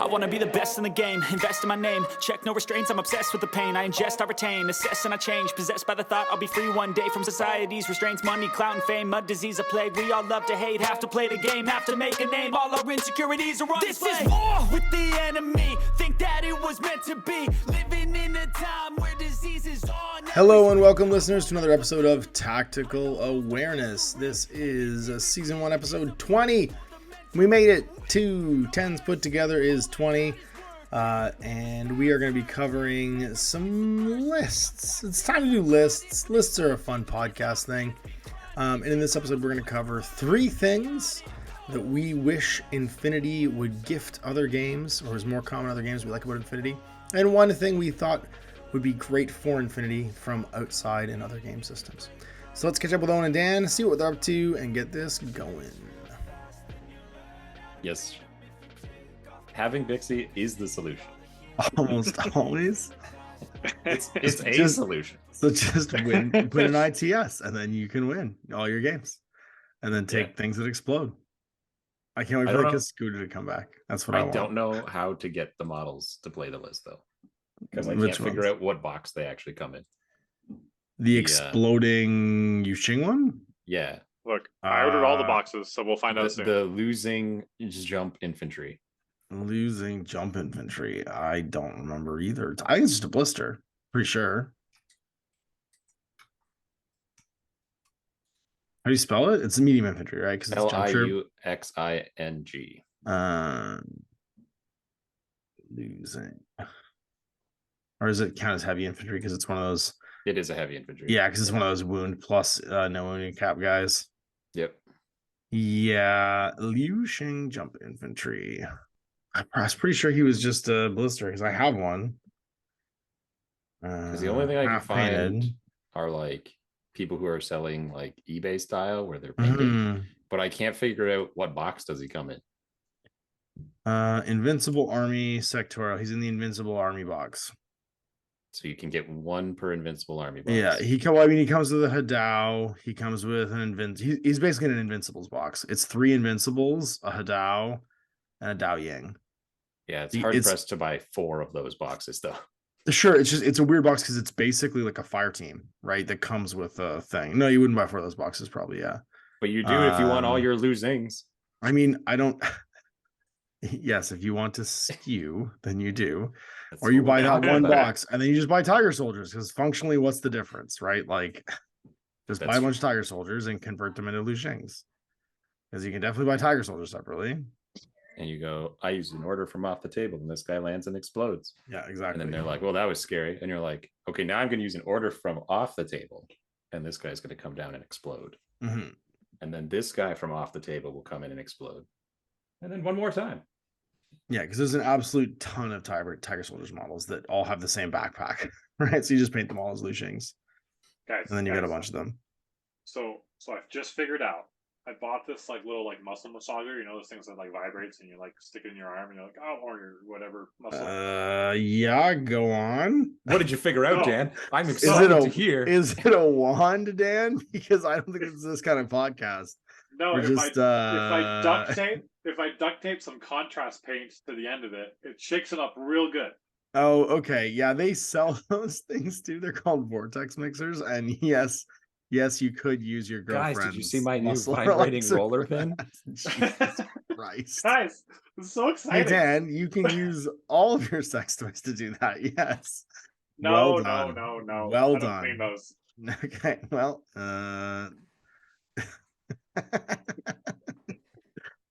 I wanna be the best in the game, invest in my name. Check no restraints, I'm obsessed with the pain. I ingest, I retain, assess and I change. Possessed by the thought I'll be free one day from society's restraints. Money, clout and fame, mud, disease, a plague. We all love to hate, have to play the game, have to make a name. All our insecurities are on display. This is war with the enemy. Think that it was meant to be. Living in a time where disease is on. Hello and welcome, listeners, to another episode of Tactical Awareness. This is Season 1, Episode 20. We made it. 2 10s put together is 20. And we are going to be covering some lists. It's time to do lists. Lists are a fun podcast thing. And in this episode, we're going to cover 3 things that we wish Infinity would gift other games, or is more common in other games we like about Infinity. And one thing we thought would be great for Infinity from outside in other game systems. So let's catch up with Owen and Dan, see what they're up to, and get this going. Yes. Having Vixie is the solution. Almost always. It's a solution. So just win an ITS, and then you can win all your games. And then take things that explode. I can't wait for the Scooter to come back. That's what I want. I don't know how to get the models to play the list, though. Because I can't figure out what box they actually come in. The exploding Yuxing one? Yeah. Look, I ordered all the boxes, so we'll find out soon. The losing jump infantry. Losing jump infantry. I don't remember either. I think it's just a blister. Pretty sure. How do you spell it? It's a medium infantry, right? Because it's Liuxing. Losing. Or does it count as heavy infantry? Because it's one of those. It is a heavy infantry. Yeah, because it's one of those wound plus no wounding cap guys. Yep. Yeah, Liu Xing jump infantry. I was pretty sure he was just a blister because I have one. Because the only thing I can find are like people who are selling like eBay style where they're painted, but I can't figure out what box does he come in. Invincible Army Sectorial. He's in the Invincible Army box. So you can get 1 per Invincible Army box. Yeah, he comes with a Hadao. He comes with an he's basically an Invincibles box. It's 3 Invincibles, a Hadao, and a Dao Yang. Yeah, it's hard pressed to buy 4 of those boxes though. Sure, it's a weird box because it's basically like a fire team, right? That comes with a thing. No, you wouldn't buy 4 of those boxes, probably, yeah. But you do if you want all your losings. I mean, I don't. Yes, if you want to skew, then you do. Or you buy that one box and then you just buy Tiger Soldiers because functionally, what's the difference, right? Like, just buy a bunch of Tiger Soldiers and convert them into Liu Xings. Because you can definitely buy Tiger Soldiers separately. And you go, I use an order from off the table, and this guy lands and explodes. Yeah, exactly. And then they're like, well, that was scary. And you're like, okay, now I'm going to use an order from off the table, and this guy's going to come down and explode. Mm-hmm. And then this guy from off the table will come in and explode. And then one more time. Yeah, because there's an absolute ton of Tiger Soldiers models that all have the same backpack, right? So you just paint them all as Liu Xings. Guys, and then you get a bunch of them. So I've just figured out. I bought this like little like muscle massager, you know, those things that like vibrates and you like stick it in your arm and you're like, oh, or your whatever muscle. Yeah, go on. What did you figure out, Dan? I'm excited to hear. Is it a wand, Dan? Because I don't think it's this kind of podcast. No, if I duct tape some contrast paint to the end of it, it shakes it up real good. Oh, okay. Yeah, they sell those things too. They're called vortex mixers, and yes, you could use your girlfriend's. Guys, did you see my new vibrating roller pin? Jesus Christ. Guys, it's so exciting. Hey, Dan, you can use all of your sex toys to do that. Yes. No. Well I don't done. clean those. Okay. Well,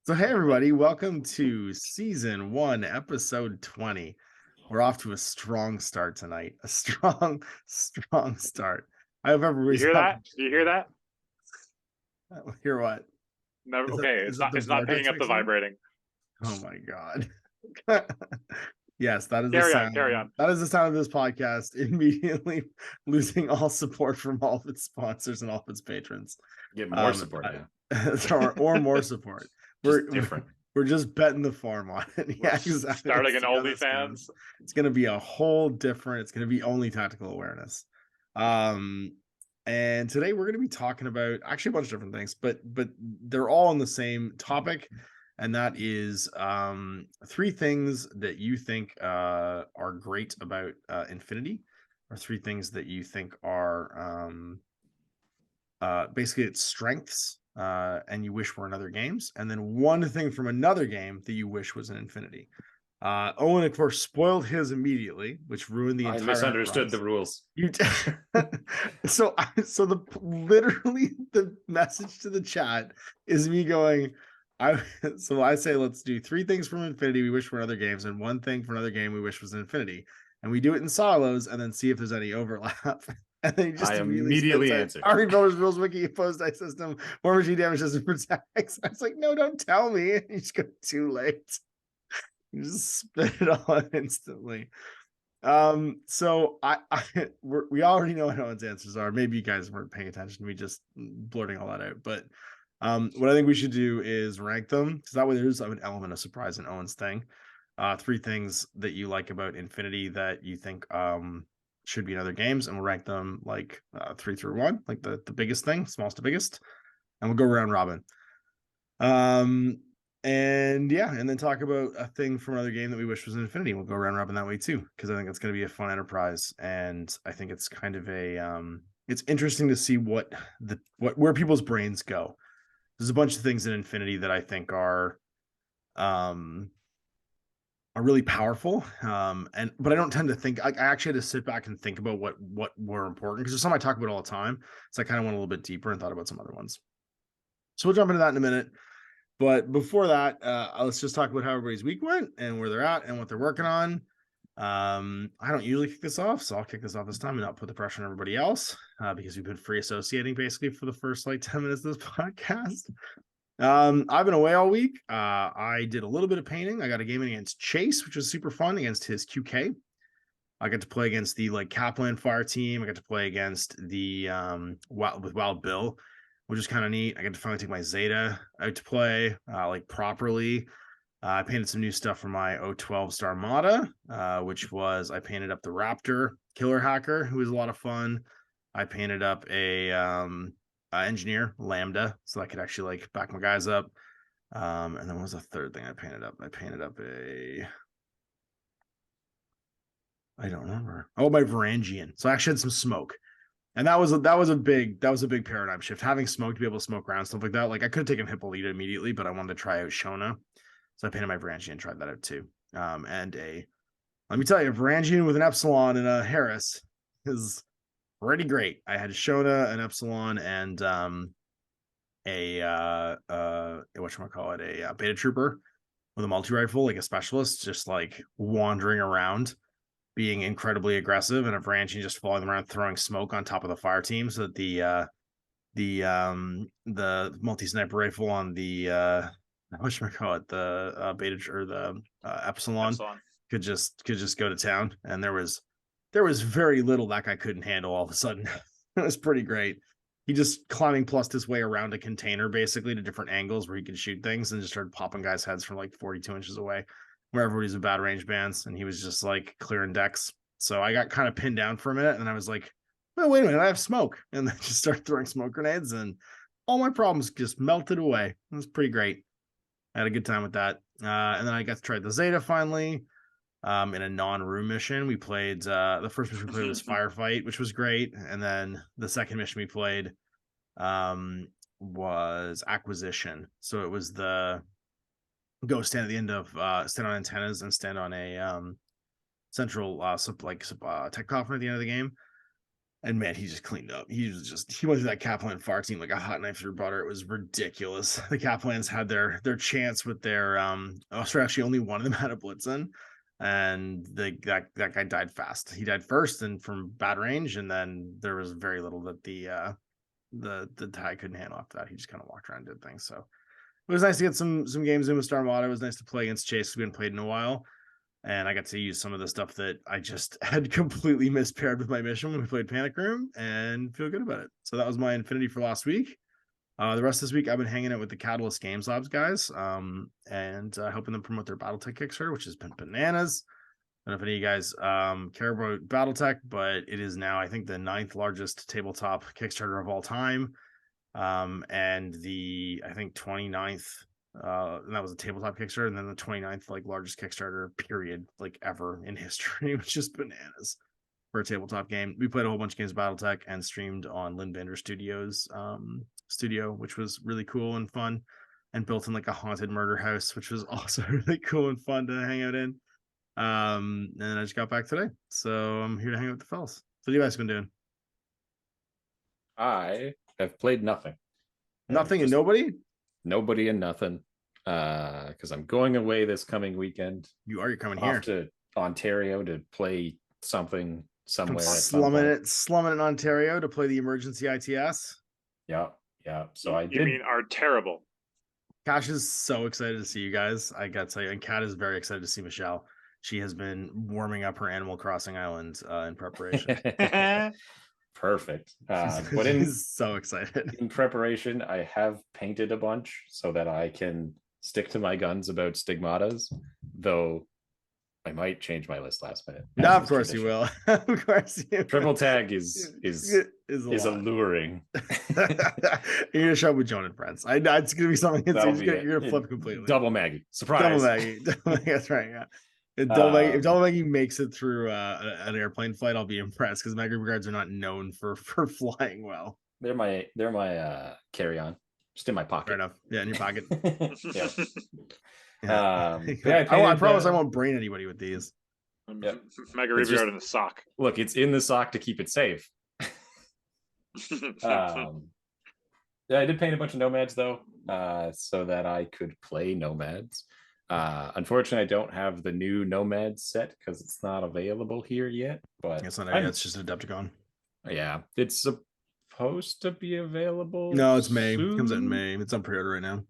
So hey everybody, welcome to Season 1, Episode 20. We're off to a strong start tonight. A strong start. I hope everybody's. You hear that? Do you hear that? Hear what? Never. Okay, it's not picking up the vibrating. Oh my god. Yes, that is carry the sound. Carry on. That is the sound of this podcast immediately losing all support from all of its sponsors and all of its patrons. Get more support now. or more support. We're different. We're just betting the farm on it. Yeah, exactly. Starting an OnlyFans. It's going to be a whole different. It's going to be only tactical awareness. And today we're going to be talking about actually a bunch of different things, but they're all on the same topic, and that is 3 things that you think are great about Infinity, or 3 things that you think are basically its strengths, and you wish were in other games, and then 1 thing from another game that you wish was in Infinity. Owen, of course, spoiled his immediately, which ruined the entire. I misunderstood enterprise. the rules. You so literally the message to the chat is me going, I say let's do 3 things from Infinity we wish for in other games, and 1 thing for another game we wish was in Infinity, and we do it in silos and then see if there's any overlap. And then he just I immediately answered. Our bonus rules wiki opposed dice system, more machine damage doesn't protect. I was like, no, don't tell me. You just go too late. You just spit it all instantly. So we already know what Owen's answers are. Maybe you guys weren't paying attention to me just blurting all that out. But what I think we should do is rank them, because that way there's an element of surprise in Owen's thing. 3 things that you like about Infinity that you think should be in other games, and we'll rank them like 3 through 1, like the biggest thing, smallest to biggest, and we'll go round robin. And yeah, and then talk about a thing from another game that we wish was in Infinity. We'll go round robin that way too, because I think it's going to be a fun enterprise, and I think it's kind of a it's interesting to see where people's brains go. There's a bunch of things in Infinity that I think are really powerful, but I don't tend to think. I actually had to sit back and think about what were important, because there's some I talk about all the time, so I kind of went a little bit deeper and thought about some other ones. So we'll jump into that in a minute. But before that, let's just talk about how everybody's week went and where they're at and what they're working on. I don't usually kick this off, so I'll kick this off this time and not put the pressure on everybody else, because we've been free associating basically for the first like 10 minutes of this podcast. I've been away all week. I did a little bit of painting. I got a game against Chase, which was super fun, against his QK. I got to play against the like Kaplan Fire team. I got to play against the with Wild Bill, which is kind of neat. I got to finally take my Zeta out to play like properly. I painted some new stuff for my 012 Star Armada, which was I painted up the Raptor Killer Hacker, who was a lot of fun. I painted up a engineer Lambda, so I could actually like back my guys up. And then what was the third thing I painted up? I painted up I don't remember. Oh, my Varangian. So I actually had some smoke. And that was a big paradigm shift. Having smoke to be able to smoke around, stuff like that. Like I could have taken Hippolyta immediately, but I wanted to try out Shona. So I painted my Varangian and tried that out too. And let me tell you, Varangian with an Epsilon and a Harris is pretty great. I had Shona, an Epsilon, and a Beta Trooper with a multi-rifle, like a specialist, just like wandering around, being incredibly aggressive, and a Varangian just following them around, throwing smoke on top of the fire team, so that the multi-sniper rifle on the Beta or the Epsilon could just go to town. And there was very little that guy couldn't handle all of a sudden. It was pretty great. He just climbing plus his way around a container basically to different angles where he could shoot things, and just started popping guys' heads from like 42 inches away, where everybody's with bad range bands, and he was just like clearing decks. So I got kind of pinned down for a minute, and I was like, oh, wait a minute, I have smoke. And then just started throwing smoke grenades, and all my problems just melted away. It was pretty great. I had a good time with that. And then I got to try the Zeta finally, in a non-room mission. We played, the first mission we played was Firefight, which was great. And then the second mission we played was Acquisition. So it was the go stand at the end of stand on antennas and stand on a central tech coffin at the end of the game. And man, he just cleaned up. He went through that Kaplan fire team like a hot knife through butter. It was ridiculous. The Kaplans had their chance with their actually only one of them had a Blitzen, and that guy died fast. He died first and from bad range, and then there was very little that the TIE couldn't handle after that. He just kind of walked around and did things. So it was nice to get some games in with Star Armada. It was nice to play against Chase. We hadn't played in a while. And I got to use some of the stuff that I just had completely mispaired with my mission when we played Panic Room, and feel good about it. So that was my Infinity for last week. The rest of this week, I've been hanging out with the Catalyst Games Labs guys, and helping them promote their BattleTech Kickstarter, which has been bananas. I don't know if any of you guys care about BattleTech, but it is now, I think, the 9th largest tabletop Kickstarter of all time. And the, I think, 29th And that was a tabletop Kickstarter, and then the 29th like largest Kickstarter period like ever in history, which is bananas for a tabletop game. We played a whole bunch of games of BattleTech and streamed on Lynn Vander Studios studio, which was really cool and fun, and built in like a haunted murder house, which was also really cool and fun to hang out in. And then I just got back today, so I'm here to hang out with the fellas. What have you guys been doing? I have played nothing. Nothing and nobody? Nobody and nothing. Because I'm going away this coming weekend. You're coming off here to Ontario to play something somewhere. Slumming it in Ontario to play the emergency ITS. Yeah. So You mean are terrible. Cash is so excited to see you guys. I gotta tell you, and Kat is very excited to see Michelle. She has been warming up her Animal Crossing island in preparation. Perfect. But she's so excited. In preparation, I have painted a bunch so that I can stick to my guns about stigmatas, though I might change my list last minute. No, of course you will. Of course you will. Triple tag is alluring. You're gonna show up with Joan and friends. It's gonna be something. You're gonna flip completely. Double Maggie. Surprise. Double Maggie. That's right. Yeah. If Double Maggie makes it through an airplane flight, I'll be impressed because Maggie guards are not known for flying well. They're my carry-on, just in my pocket. Fair enough. Yeah, in your pocket. Yeah. I promise I won't brain anybody with these. Yep. Mega Rearguard in the sock. Look, it's in the sock to keep it safe. I did paint a bunch of nomads though, so that I could play nomads. Unfortunately, I don't have the new nomad set because it's not available here yet. But it's not. It's just an Adepticon. Yeah, it's supposed to be available. No, it's May. It comes out in May. It's on pre-order right now.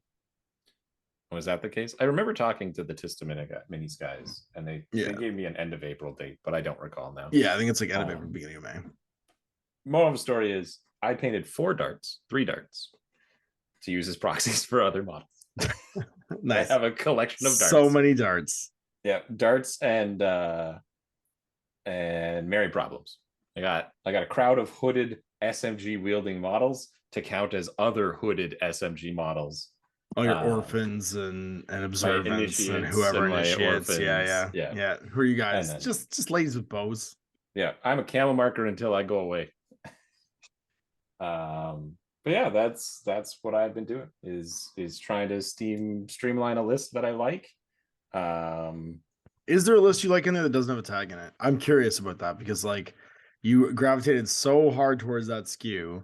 Was that the case? I remember talking to the Tistamina minis guys, and they gave me an end of April date, but I don't recall now. Yeah, I think it's like end of April, beginning of May. Moral of the story is I painted 3 darts to use as proxies for other models. Nice. I have a collection of darts. So many darts. Yeah, darts and Merry Problems. I got a crowd of hooded SMG wielding models to count as other hooded SMG models. Oh, your orphans and observants and whoever initiates. Yeah. Who are you guys? Just ladies with bows. Yeah, I'm a camel marker until I go away. But yeah, that's what I've been doing is trying to streamline a list that I like. Is there a list you like in there that doesn't have a tag in it? I'm curious about that because like you gravitated so hard towards that skew.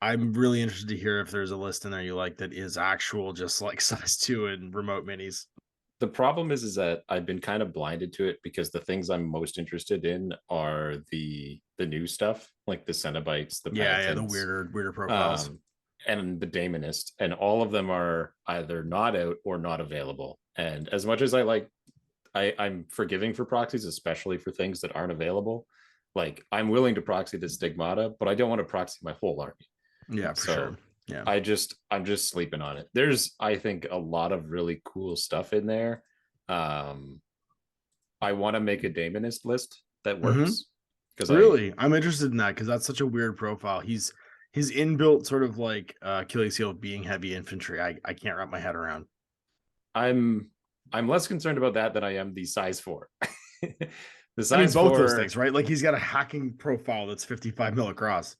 I'm really interested to hear if there's a list in there you like that is actual just like size 2 and remote minis. The problem is that I've been kind of blinded to it because the things I'm most interested in are the new stuff, like the Cenobites, the weirder profiles, and the Daemonist, and all of them are either not out or not available. And as much as I'm forgiving for proxies, especially for things that aren't available. Like I'm willing to proxy the Stigmata, but I don't want to proxy my whole army. Yeah, for sure. Yeah, I'm just sleeping on it. There's, I think, a lot of really cool stuff in there. I want to make a Daemonist list that works. Because I'm interested in that because that's such a weird profile. His inbuilt sort of like Achilles heel being heavy infantry. I can't wrap my head around. I'm less concerned about that than I am the size 4. The size I mean, both 4, those things, right? Like he's got a hacking profile that's 55 mil across.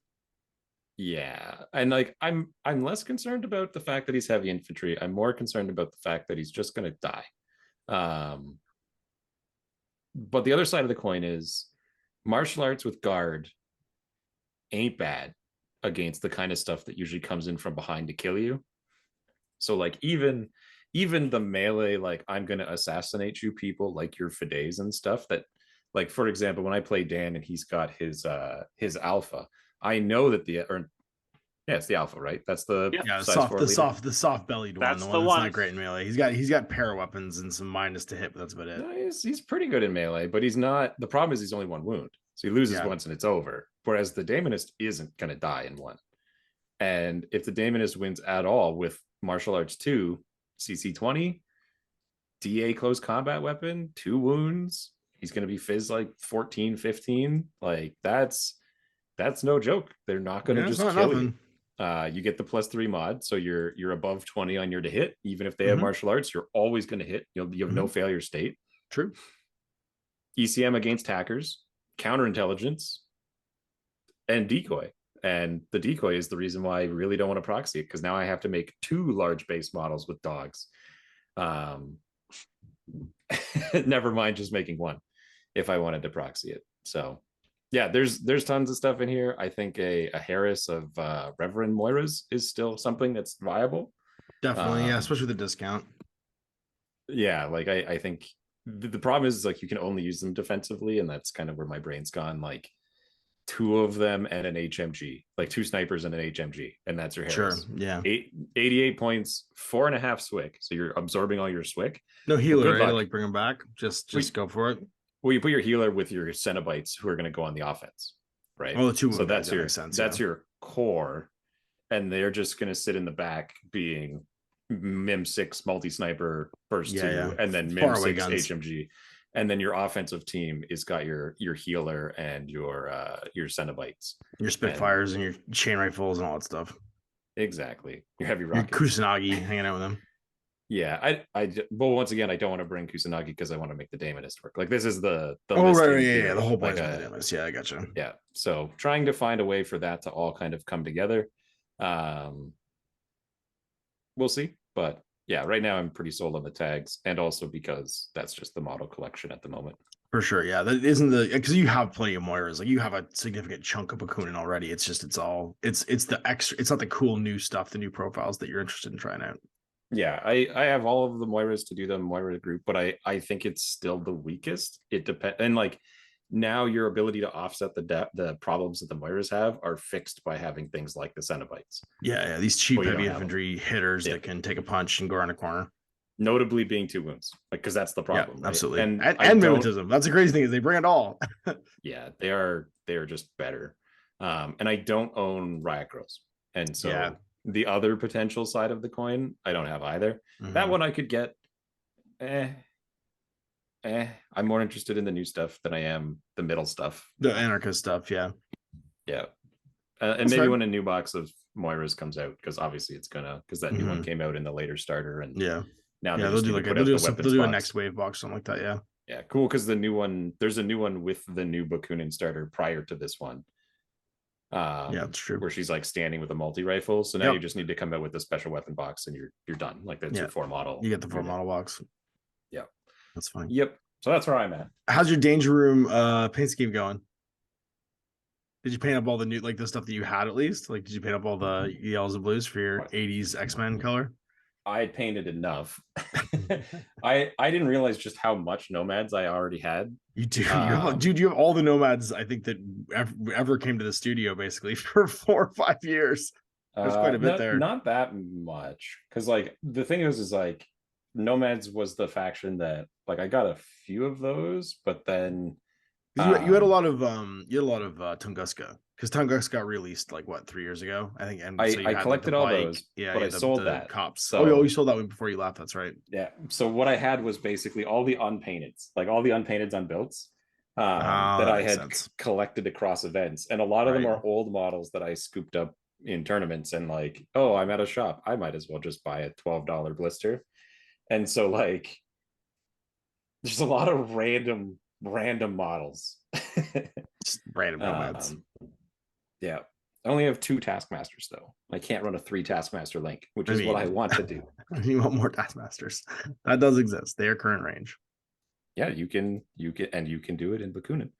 Yeah, and like I'm less concerned about the fact that he's heavy infantry. I'm more concerned about the fact that he's just going to die. But the other side of the coin is martial arts with guard ain't bad against the kind of stuff that usually comes in from behind to kill you. So like even the melee, like I'm going to assassinate you people like your Fides and stuff that, like, for example, when I play Dan and he's got his alpha, I know that it's the alpha, right? That's the the soft bellied one. The one that's not great in melee. He's got para weapons and some minus to hit, but that's about it. No, he's pretty good in melee, but he's not. The problem is he's only 1 wound, so he loses once and it's over. Whereas the Daemonist isn't going to die in 1. And if the Daemonist wins at all with martial arts 2, CC 20, DA close combat weapon, 2 wounds, he's going to be fizz like 14, 15. Like that's no joke. They're not going to just kill you. You get the +3 mod, so you're above 20 on your to hit. Even if they have Mhm. martial arts, you're always going to hit. You have no failure state. True. ECM against hackers, counterintelligence, and decoy. And the decoy is the reason why I really don't want to proxy it, because now I have to make 2 large base models with dogs. Never mind just making 1 if I wanted to proxy it. So yeah, there's tons of stuff in here. I think a Harris of Reverend Moira's is still something that's viable. Definitely, yeah, especially with the discount. Yeah, like I think the problem is like you can only use them defensively, and that's kind of where my brain's gone. Like 2 of them and an HMG, like 2 snipers and an HMG, and that's your Harris. Sure, yeah. 88 points, 4.5 SWIC. So you're absorbing all your SWIC. No healer, good right? To luck. like bring them back. Just go for it. Well, you put your healer with your Cenobites who are going to go on the offense, right? Oh, the 2 so that's your makes sense. That's your core, and they're just going to sit in the back being Mim 6 multi sniper first 2, and then Mim 6 HMG, and then your offensive team is got your healer and your Cenobites, your Spitfires and your chain rifles and all that stuff. Exactly, your heavy rockets, your Kusanagi hanging out with them. Yeah, well, once again, I don't want to bring Kusanagi because I want to make the Daemonist work. Like this is the right, yeah, the whole point of the Daemonist. Yeah, I gotcha. Yeah, so trying to find a way for that to all kind of come together. We'll see, but yeah, right now I'm pretty sold on the tags, and also because that's just the model collection at the moment. For sure, yeah, that isn't because you have plenty of Moiras, like you have a significant chunk of Bakunin already. It's just it's the extra. It's not the cool new stuff, the new profiles that you're interested in trying out. Yeah, I have all of the Moiras to do the Moira group, but I think it's still the weakest. It depends, and like now your ability to offset the problems that the Moiras have are fixed by having things like the Cenobites. Yeah, these cheap heavy infantry hitters that can take a punch and go around a corner. Notably being 2 wounds, like because that's the problem. Yeah, absolutely, right? and mimetism. That's the crazy thing is they bring it all. Yeah, they are just better. And I don't own Riot Girls, and so the other potential side of the coin, I don't have either. That one I could get. I'm more interested in the new stuff than I am the middle stuff. The anarchist stuff, yeah. And maybe when a new box of Moira's comes out, because obviously it's gonna, because that new one came out in the later starter, and now they'll do a next wave box, something like that. Yeah, cool. Because there's a new one with the new Bakunin starter prior to this one. Yeah, that's true. Where she's like standing with a multi rifle. So now you just need to come out with a special weapon box, and you're done. Like that's your 4 model. You get the 4 model box. Yeah, that's fine. Yep. So that's where I'm at. How's your Danger Room paint scheme going? Did you paint up all the new the stuff that you had at least? Like, did you paint up all the yellows and blues for your 80s X-Men color? I had painted enough. I didn't realize just how much nomads I already had. You do, dude. You have all the nomads I think that ever came to the studio basically for 4 or 5 years. There's quite a bit there. Not that much, because like the thing is like nomads was the faction that like I got a few of those, but then you had a lot of Tunguska, because Tunguska got released like what 3 years ago, I think. And so I collected all those, but I sold that. Cops. So you sold that one before you left. That's right. Yeah. So what I had was basically all the unpainteds, like all the unpainteds unbuilts that I had collected across events, and a lot of them are old models that I scooped up in tournaments, and like, oh, I'm at a shop, I might as well just buy a $12 blister. And so like there's a lot of random models. Just random nomads. Yeah, I only have 2 Taskmasters though. I can't run a 3 Taskmaster link, which is what I want to do. You want more Taskmasters? That does exist. They are current range. Yeah, you can do it in Bakunin.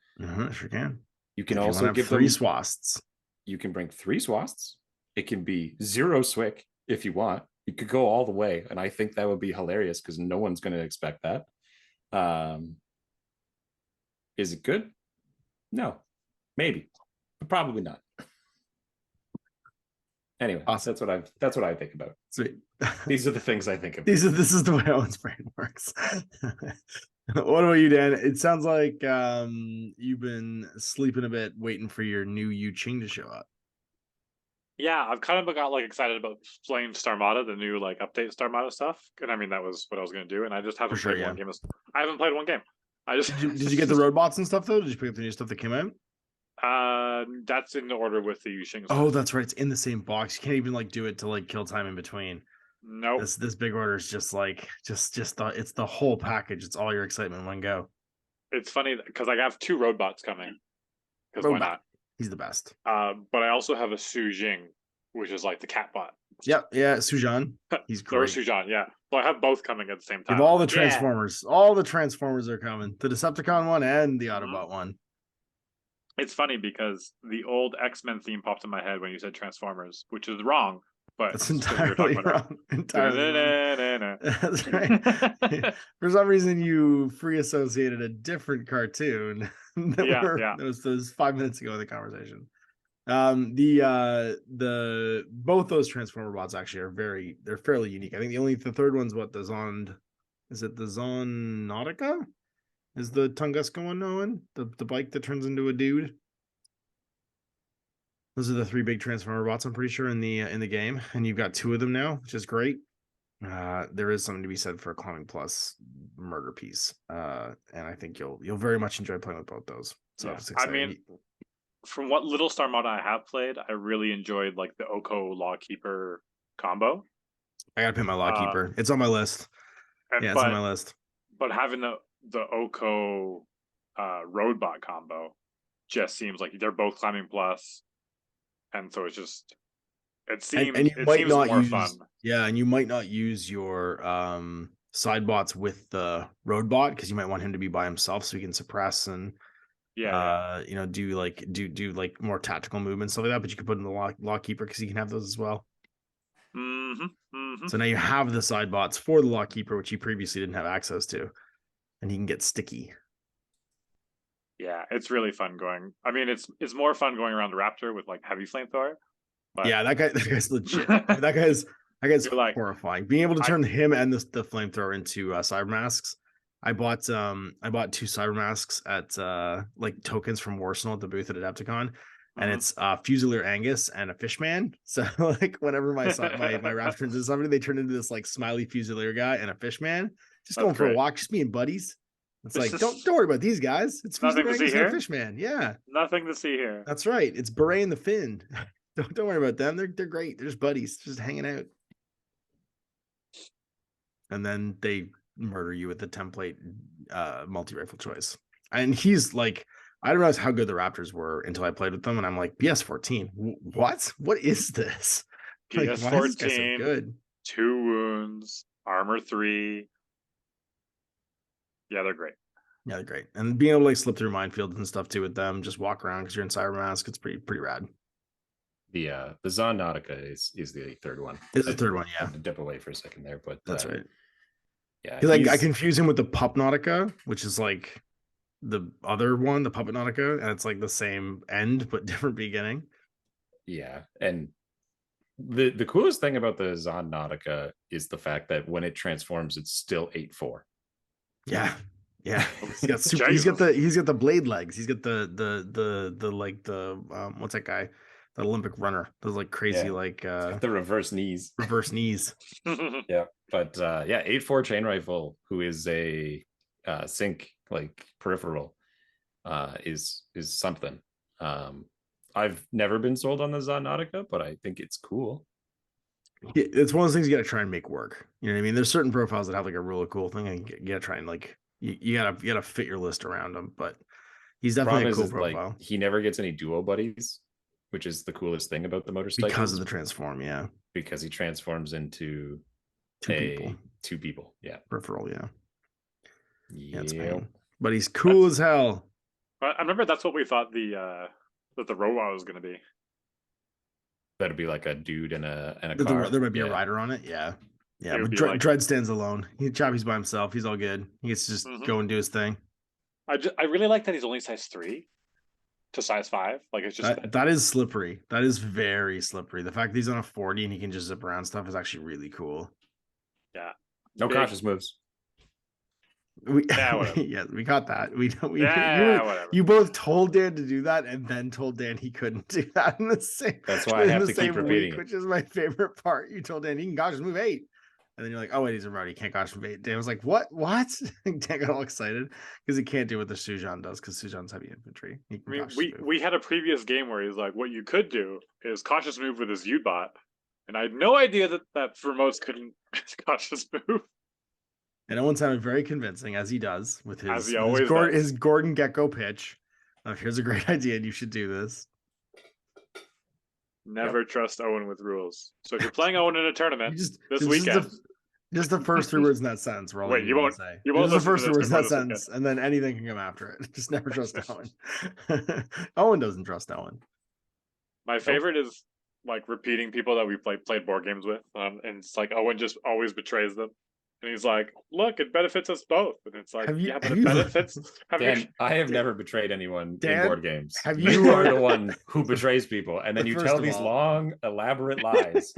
Sure can. You can also give 3 swasts. You can bring 3 swasts. It can be 0 SWIC if you want. You could go all the way, and I think that would be hilarious because no one's going to expect that. Is it good? No, maybe, but probably not. Anyway, awesome. That's what I think about. Sweet. These are the things I think about. This is the way Owen's brain works. What about you, Dan? It sounds like you've been sleeping a bit, waiting for your new Yu Ching to show up. Yeah, I've kind of got like excited about playing Starmada, the new like update Starmada stuff, and I mean that was what I was going to do, and I just haven't played one game. I haven't played one game. I just did you get the road bots and stuff though? Did you pick up the new stuff that came out? That's in order with the Yushing. Oh, that's right. It's in the same box. You can't even like do it to like kill time in between. Nope. This big order is just like it's the whole package. It's all your excitement in one go. It's funny because I have 2 roadbots coming. Because why not? He's the best. But I also have a Su Jing, which is like the cat bot. Yep, yeah, Sujan. He's Or great. Sujan, yeah. So I have both coming at the same You time. have all the Transformers. All the Transformers are coming. The Decepticon one and the Mhm. Autobot one. It's funny because the old X-Men theme popped in my head when you said Transformers, which is wrong. But That's it's 'cause we were talking entirely about wrong. Entirely wrong. it. That's right. For some reason, you free associated a different cartoon that was 5 minutes ago in the conversation. The both those Transformer bots actually they're fairly unique. I think the third one's what the Zond, is it the Zonautica? Is the Tunguska one known? The bike that turns into a dude? Those are the 3 big Transformer bots, I'm pretty sure, in the game, and you've got 2 of them now, which is great. There is something to be said for a Climbing Plus murder piece, and I think you'll very much enjoy playing with both those. So Yeah. it's I exciting. mean, from what little Star Mod I have played, I really enjoyed like the Oko Lawkeeper combo. I gotta pick my Lawkeeper. It's on my list. Yeah, it's on my list. But having the Oko Roadbot combo just seems like they're both Climbing Plus, and so it's just it seems and you it might seems not more use, fun. Yeah, and you might not use your side bots with the road bot because you might want him to be by himself so he can suppress and do like more tactical movements, stuff like that. But you can put in the Lawkeeper because he can have those as well. So now you have the side bots for the Lawkeeper, which you previously didn't have access to, and he can get sticky. Yeah, it's really fun going. I mean, it's more fun going around the Raptor with like heavy flamethrower. But yeah, that guy's legit. that guy's like, horrifying. Being able to turn him and the flamethrower into cyber masks. I bought 2 cyber masks at like tokens from Warsaw at the booth at Adepticon, and it's Fusilier Angus and a Fishman. So like whenever my Raptor turns into somebody, they turn into this like smiley Fusilier guy and a Fishman. Just going for a walk, just being buddies. It's like don't worry about these guys. It's nothing to see here. Fishman. Yeah, nothing to see here. That's right. It's Beret and the Finn. Don't worry about them. They're great. They're just buddies, just hanging out. And then they murder you with the template multi-rifle choice. And he's like, I didn't realize how good the Raptors were until I played with them, and I'm like, BS14. What? What is this? BS14. Like, why is this guy so good? 2 wounds, armor 3. Yeah, they're great. Yeah, they're great. And being able to like slip through minefields and stuff too with them, just walk around because you're in Cyber Mask, it's pretty rad. The Zonautica is the third one. It's the third one, yeah. I had to dip away for a second there, but that's right. Yeah, like I confuse him with the Pupnautica, which is like the other one, the Puppetnautica, and it's like the same end but different beginning. Yeah, and the coolest thing about the Zonautica is the fact that when it transforms, it's still 8-4. Yeah. He's got he's got the blade legs. He's got the like the what's that guy? The Olympic runner. Those like crazy like the reverse knees. Yeah. But 8-4 chain rifle, who is a sync like peripheral, is something. I've never been sold on the Zonautica, but I think it's cool. It's one of those things you gotta try and make work. You know what I mean? There's certain profiles that have like a really cool thing, and you gotta try and like you gotta fit your list around them. But he's definitely a cool profile. Like, he never gets any duo buddies, which is the coolest thing about the motorcycle. Because of the transform, yeah. Because he transforms into 2 people. Yeah. Peripheral, yeah. Yeah. It's pain. But he's cool as hell. I remember that's what we thought the robot was gonna be. That'd be like a dude in a car. There might be a rider on it, yeah. Yeah, but Dread stands alone. Choppy's by himself. He's all good. He gets to just go and do his thing. I really like that he's only size 3 to size 5. Like it's just that is slippery. That is very slippery. The fact that he's on a 40 and he can just zip around stuff is actually really cool. Yeah. No cautious moves. We got that. Whatever. You both told Dan to do that and then told Dan he couldn't do that in the same. That's why I have to keep repeating it. Which is my favorite part. You told Dan he can cautious move 8. And then you're like, oh wait, he's a roadie, can't dodge from bait. Dan was like, what? Dan got all excited because he can't do what the Sujan does because Sujan's heavy infantry. He I can mean, cautious move. we had a previous game where he's like, what you could do is cautious move with his U-bot. And I had no idea that Vermos couldn't cautious move. And Owen sounded very convincing, as he does, with As his, he always does. his Gordon Gecko pitch. Here's a great idea, and you should do this. Never trust Owen with rules. So if you're playing Owen in a tournament this weekend, just the first 3 words in that sentence. We're all wait, you won't say. you won't just the listen first to 3 this words in that before this sentence, and then anything can come after it. Just never trust Owen. Owen doesn't trust Owen. My favorite is like repeating people that we played board games with, and it's like Owen just always betrays them, and he's like, "Look, it benefits us both," and it's like, Have it benefits. Dan, I have never betrayed anyone in board games. Have You are the one who betrays people, and then you First tell of these all- long, elaborate lies.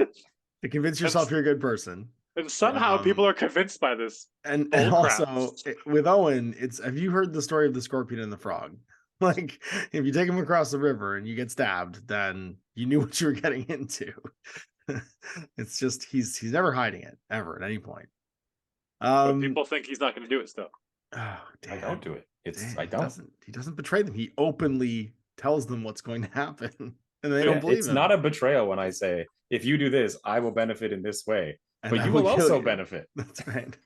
To convince yourself you're a good person. And somehow people are convinced by this. And Bullcrap. also with Owen, have you heard the story of the scorpion and the frog? Like, if you take him across the river and you get stabbed, then you knew what you were getting into. It's just he's never hiding it ever at any point. But people think he's not going to do it still. Oh, damn. I don't do it. I He don't. doesn't betray them. He openly tells them what's going to happen, and they don't believe It's him. not a betrayal when I say, if you do this, I will benefit in this way. And But I you will will kill also you. benefit. That's right.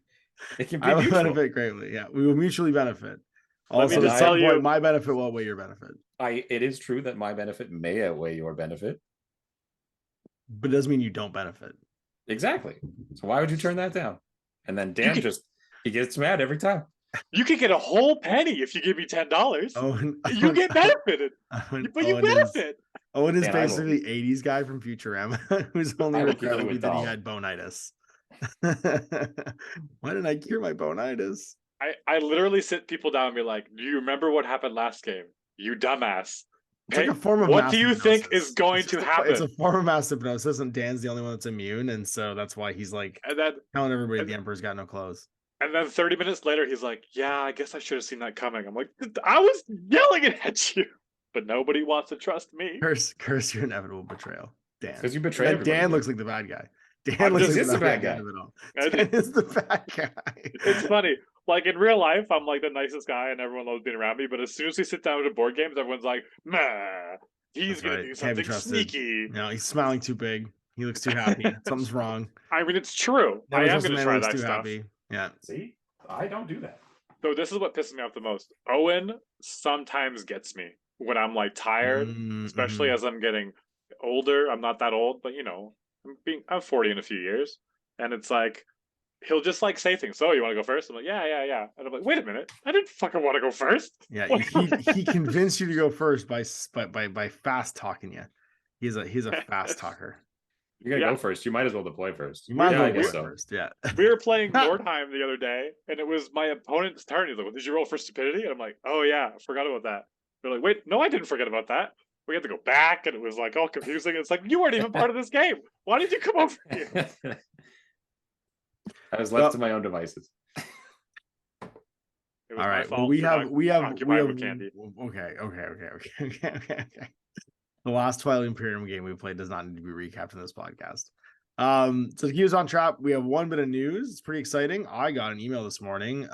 It can be I will mutual. benefit greatly. Yeah, we will mutually benefit. Let me Also, just at some tell you- point, my benefit will outweigh your benefit. It is true that my benefit may outweigh your benefit. But it doesn't mean you don't benefit. Exactly. So why would you turn that down? And then Dan he gets mad every time. You could get a whole penny if you give me $10. You get benefited, but you benefit. Owen is Dan, I will- basically 80s guy from Futurama whose only I will regret give you would a be that he dollar. had bonitis. Why didn't I cure my bonitis? I literally sit people down and be like, do you remember what happened last game? You dumbass. It's like a form of What mass do you think hypnosis. is going It's to just happen? It's a form of mass hypnosis, and Dan's the only one that's immune, and so that's why he's like And then telling everybody the Emperor's got no clothes. 30 minutes later, he's like, yeah, I guess I should have seen that coming. I'm like, I was yelling it at you, but nobody wants to trust me. Curse your inevitable betrayal, Dan. 'Cause you betray Dan, everybody, Dan Dan. looks like the bad guy. Dan I'm looks just- like is the bad guy. of it all. I Dan is the bad guy. It's funny. Like in real life, I'm like the nicest guy and everyone loves being around me. But as soon as we sit down to board games, everyone's like, nah, he's That's going right. to do Can't be something trusted. sneaky. No, he's smiling too big. He looks too happy. Something's wrong. I mean, it's true. Never I am trust a going to man try who looks that too stuff. happy. Yeah. See? I don't do that. So this is what pisses me off the most. Owen sometimes gets me when I'm like tired, especially as I'm getting older. I'm not that old, but you know, I'm 40 in a few years. And it's like, he'll just like say things. So you want to go first? I'm like, yeah. And I'm like, wait a minute. I didn't fucking want to go first. Yeah, he convinced you to go first by fast talking you. He's a fast talker. You're gonna Yeah. go first. You might as well deploy first. You might Yeah, I as well guess go so. first. Yeah. We were playing Nordheim the other day, and it was my opponent's turn. He's like, well, did you roll for stupidity? And I'm like, oh yeah, I forgot about that. They're like, wait, no, I didn't forget about that. We had to go back, and it was like all confusing. It's like, you weren't even part of this game. Why did you come over here? I was left to my own devices. It was All my right. fault Well, we for have not we occupying have with candy. Okay. The last Twilight Imperium game we played does not need to be recapped in this podcast. So to keep us on track, we have one bit of news. It's pretty exciting. I got an email this morning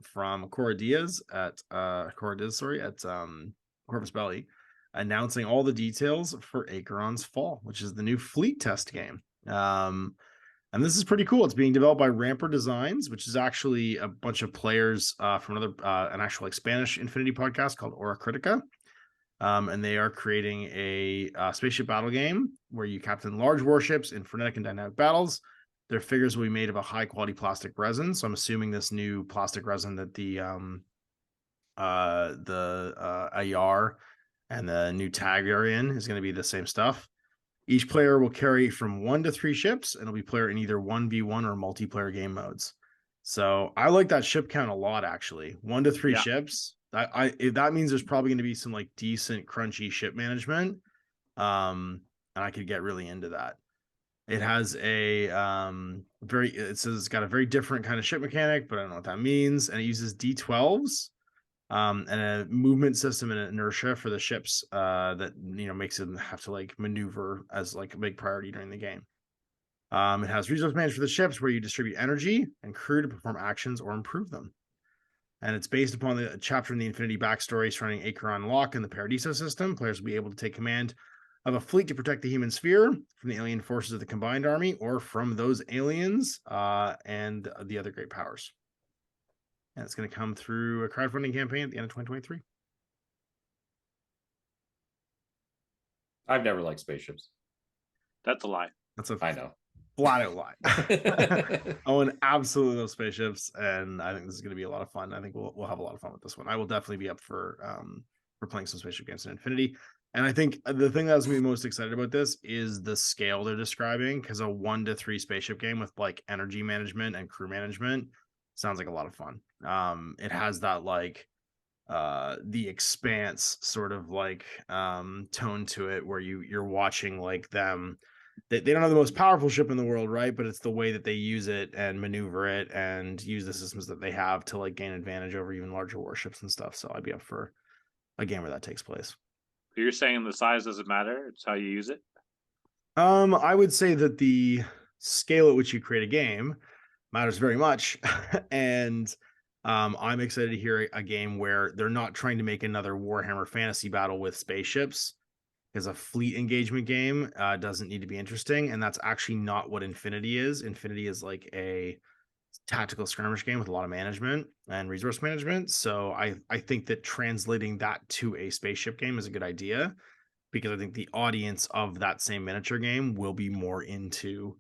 from Cora Diaz at Corvus Belli, announcing all the details for Acheron's Fall, which is the new fleet test game. And this is pretty cool. It's being developed by Ramper Designs, which is actually a bunch of players from an actual Spanish Infinity podcast called Ora Critica. And they are creating a spaceship battle game where you captain large warships in frenetic and dynamic battles. Their figures will be made of a high quality plastic resin. So I'm assuming this new plastic resin that the AR and the new tag are in is going to be the same stuff. Each player will carry from 1 to 3 ships, and it'll be player in either 1v1 or multiplayer game modes. So I like that ship count a lot, actually. 1 to 3 ships. That means there's probably going to be some like decent crunchy ship management. And I could get really into that. It has a it says it's got a very different kind of ship mechanic, but I don't know what that means. And it uses D12s. And a movement system and an inertia for the ships that makes them have to like maneuver as like a big priority during the game. It has resource management for the ships where you distribute energy and crew to perform actions or improve them. And it's based upon the chapter in the Infinity backstory surrounding Acheron Lock and the Paradiso system. Players will be able to take command of a fleet to protect the human sphere from the alien forces of the combined army or from those aliens and the other great powers. And it's going to come through a crowdfunding campaign at the end of 2023. I've never liked spaceships. That's a lie. That's a I know. flat out lie. Owen absolutely loves spaceships, and I think this is going to be a lot of fun. I think we'll have a lot of fun with this one. I will definitely be up for playing some spaceship games in Infinity. And I think the thing that was me most excited about this is the scale they're describing, because a 1 to 3 spaceship game with like energy management and crew management sounds like a lot of fun. It has that like the Expanse sort of like tone to it, where you're watching like them. They don't have the most powerful ship in the world, right? But it's the way that they use it and maneuver it and use the systems that they have to like gain advantage over even larger warships and stuff. So I'd be up for a game where that takes place. You're saying the size doesn't matter; it's how you use it. I would say that the scale at which you create a game matters very much, and I'm excited to hear a game where they're not trying to make another Warhammer Fantasy battle with spaceships. Because a fleet engagement game doesn't need to be interesting, and that's actually not what Infinity is. Infinity is like a tactical skirmish game with a lot of management and resource management. So I think that translating that to a spaceship game is a good idea, because I think the audience of that same miniature game will be more into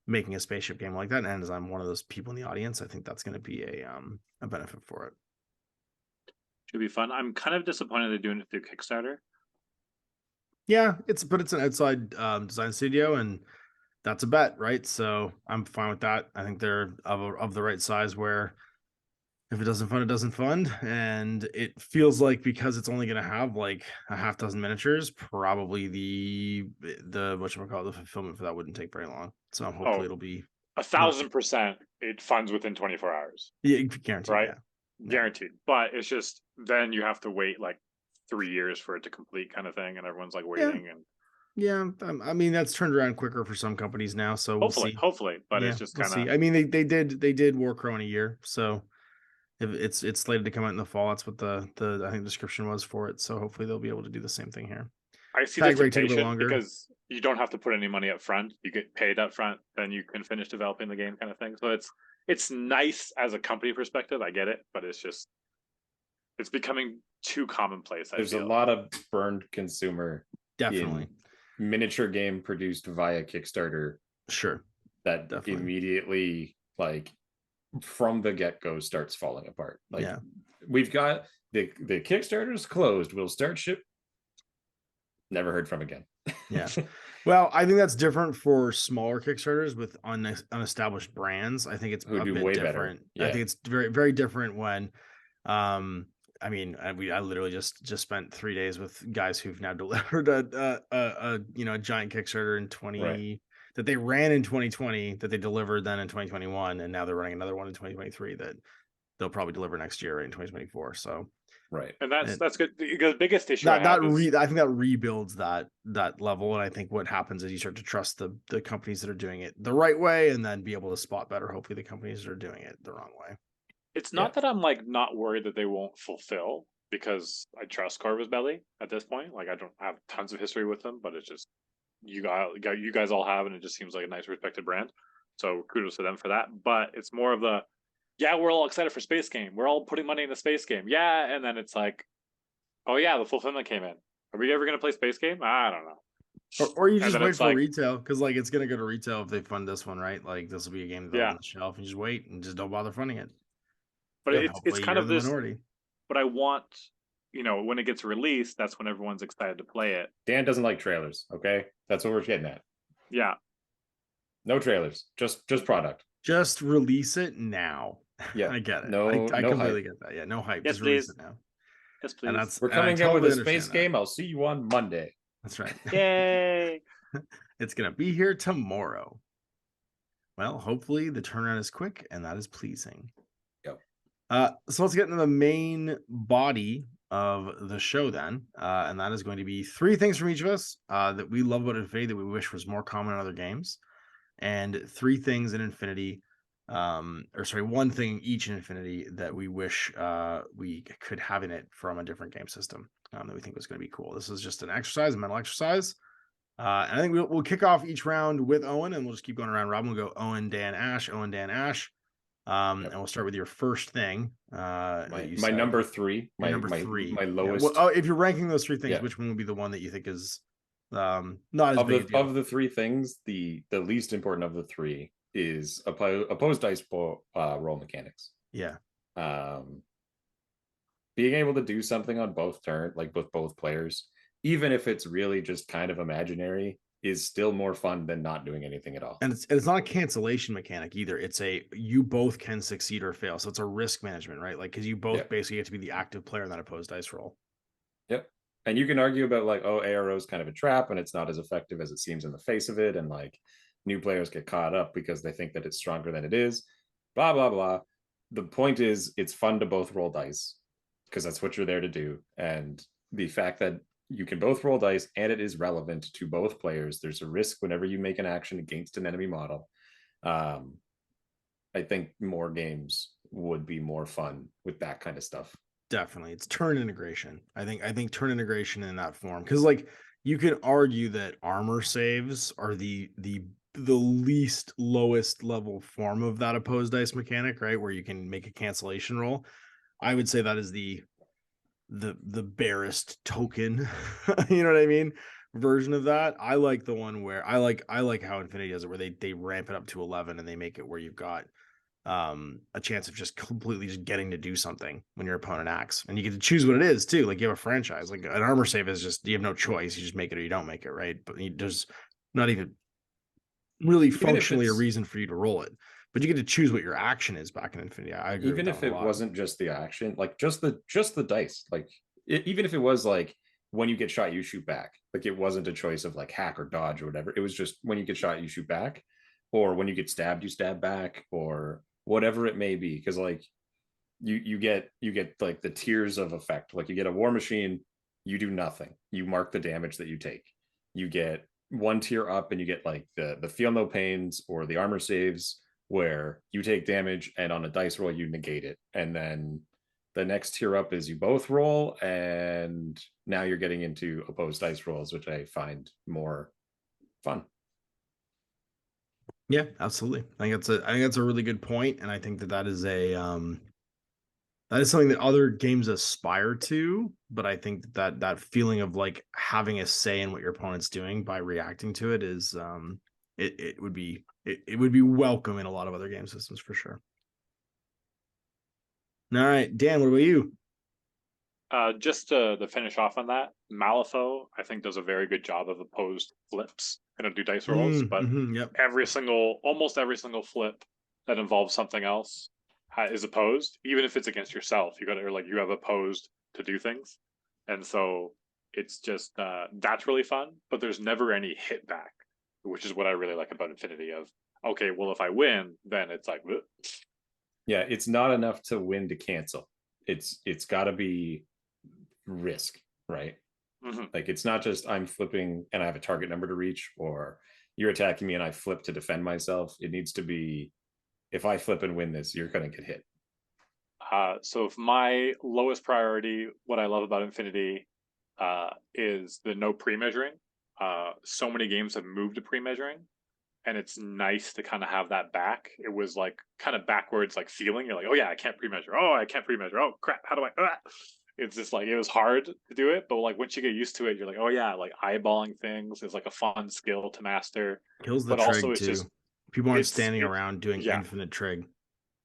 making a spaceship game like that. And as I'm one of those people in the audience, I think that's going to be a benefit for it. Should be fun. I'm kind of disappointed they're doing it through Kickstarter. Yeah, it's an outside design studio, and that's a bet, right? So I'm fine with that. I think they're of the right size where if it doesn't fund, it doesn't fund. And it feels like because it's only going to have like a half dozen miniatures, probably the whatchamacallit, the fulfillment for that wouldn't take very long. So hopefully it'll be 1,000%. It funds within 24 hours. Yeah, guaranteed. Right? Yeah. Guaranteed. But it's just then you have to wait like 3 years for it to complete, kind of thing, and everyone's like waiting. And yeah, I mean that's turned around quicker for some companies now, so we'll see. Hopefully, but it's just kind of. I mean, they did Warcrow in a year, so if it's slated to come out in the fall. That's what the I think description was for it. So hopefully they'll be able to do the same thing here. I see the temptation because you don't have to put any money up front. You get paid up front, then you can finish developing the game, kind of thing. So it's nice as a company perspective. I get it, but it's becoming too commonplace. There's a lot of burned consumer, definitely miniature game produced via Kickstarter. Sure, that definitely immediately, like from the get-go, starts falling apart. Like we've got the Kickstarter's closed. We'll start ship. Never heard from again. Yeah. Well, I think that's different for smaller Kickstarters with unestablished brands. I think it's a bit different. Yeah. I think it's very, very different when, I mean, I literally just spent 3 days with guys who've now delivered a giant Kickstarter in 20 that they ran in 2020 that they delivered then in 2021, and now they're running another one in 2023 that they'll probably deliver next year, right, in 2024. So. Right, and that's good. The biggest issue I think that rebuilds that level, and I think what happens is you start to trust the companies that are doing it the right way, and then be able to spot better, hopefully, the companies that are doing it the wrong way. It's not that I'm like not worried that they won't fulfill, because I trust Corvus Belli at this point. Like I don't have tons of history with them, but it's just you guys all have, and it just seems like a nice, respected brand. So kudos to them for that. But it's more of the. Yeah, we're all excited for space game. We're all putting money in the space game. Yeah, and then it's like, oh yeah, the fulfillment came in. Are we ever going to play space game? I don't know. Or you just wait for retail, because like it's going to go to retail if they fund this one, right? Like this will be a game that's on the shelf, and you just wait and just don't bother funding it. But it's kind of this minority. But I want, when it gets released, that's when everyone's excited to play it. Dan doesn't like trailers. Okay, that's what we're getting at. Yeah. No trailers, just product. Just release it now. Yeah, I get it. No, I completely hype. get that. Yeah, no hype. Yes, just please. Release it now. Yes, please. We're coming out with a space game. I'll see you on Monday. That's right. Yay! It's gonna be here tomorrow. Well, hopefully the turnaround is quick, and that is pleasing. Yep. So let's get into the main body of the show then, and that is going to be 3 things from each of us that we love about Infinity that we wish was more common in other games. and 3 things in Infinity, or sorry, 1 thing each in Infinity that we wish we could have in it from a different game system that we think was going to be cool. This is just an exercise, a mental exercise. And I think we'll kick off each round with Owen, and we'll just keep going around robin. We'll go Owen, Dan, Ash, Owen, Dan, Ash. And we'll start with your first thing. My number 3, my number 3, my lowest. Yeah. Well, if you're ranking those 3 things, Yeah. which one would be the one that you think is not as big a deal? Of the 3 things, the least important of the 3 is opposed dice roll mechanics. Yeah. Being able to do something on both turn, like with both players, even if it's really just kind of imaginary, is still more fun than not doing anything at all. And it's not a cancellation mechanic either. It's you both can succeed or fail. So it's a risk management, right? Like, because you both basically get to be the active player in that opposed dice roll. Yep. And you can argue about like, oh, ARO is kind of a trap and it's not as effective as it seems in the face of it. And like new players get caught up because they think that it's stronger than it is. Blah, blah, blah. The point is it's fun to both roll dice because that's what you're there to do. And the fact that you can both roll dice and it is relevant to both players. There's a risk whenever you make an action against an enemy model. I think more games would be more fun with that kind of stuff. Definitely. It's turn integration. I think turn integration in that form. Because like you could argue that armor saves are the least lowest level form of that opposed dice mechanic, right? Where you can make a cancellation roll. I would say that is the barest token, you know what I mean, version of that. I like the one where I like how Infinity does it, where they ramp it up to 11 and they make it where you've got a chance of just completely just getting to do something when your opponent acts, and you get to choose what it is too. Like you have a franchise, like an armor save is just, you have no choice, you just make it or you don't make it, right? But there's not even really functionally a reason for you to roll it, but you get to choose what your action is back in Infinity. I agree. Even if it wasn't just the action, like just the dice, like even if it was like when you get shot, you shoot back. Like it wasn't a choice of like hack or dodge or whatever. It was just when you get shot, you shoot back, or when you get stabbed, you stab back, or whatever it may be. Because like you get like the tiers of effect. Like you get a war machine, you do nothing. You mark the damage that you take. You get 1 tier up, and you get like the feel no pains or the armor saves, where you take damage and on a dice roll you negate it. And then the next tier up is you both roll, and now you're getting into opposed dice rolls, which I find more fun. Yeah, absolutely. I think that's a really good point, and I think that is that is something that other games aspire to. But I think that feeling of like having a say in what your opponent's doing by reacting to it is it would be welcome in a lot of other game systems for sure. All right, Dan, what about you? Just to finish off on that, Malifaux, I think, does a very good job of opposed flips. I don't do dice rolls, but Yep. almost every single flip that involves something else is opposed, even if it's against yourself. You have opposed to do things, and so it's just that's really fun. But there's never any hit back, which is what I really like about Infinity. Of okay, well, if I win, then it's like, bleh. Yeah, it's not enough to win to cancel. It's got to be risk, right? Mm-hmm. Like it's not just I'm flipping and I have a target number to reach, or you're attacking me and I flip to defend myself. It needs to be, if I flip and win this, you're going to get hit. So if my lowest priority, what I love about Infinity is the no pre-measuring. So many games have moved to pre-measuring, and it's nice to kind of have that back. It was like kind of backwards, like feeling. You're like, oh yeah, I can't pre-measure. Oh, I can't pre-measure. Oh crap, how do I? It's just like, it was hard to do it, but like once you get used to it, you're like, oh yeah, like eyeballing things is like a fun skill to master. Kills the but trig also it's too. just People aren't standing around doing infinite trig.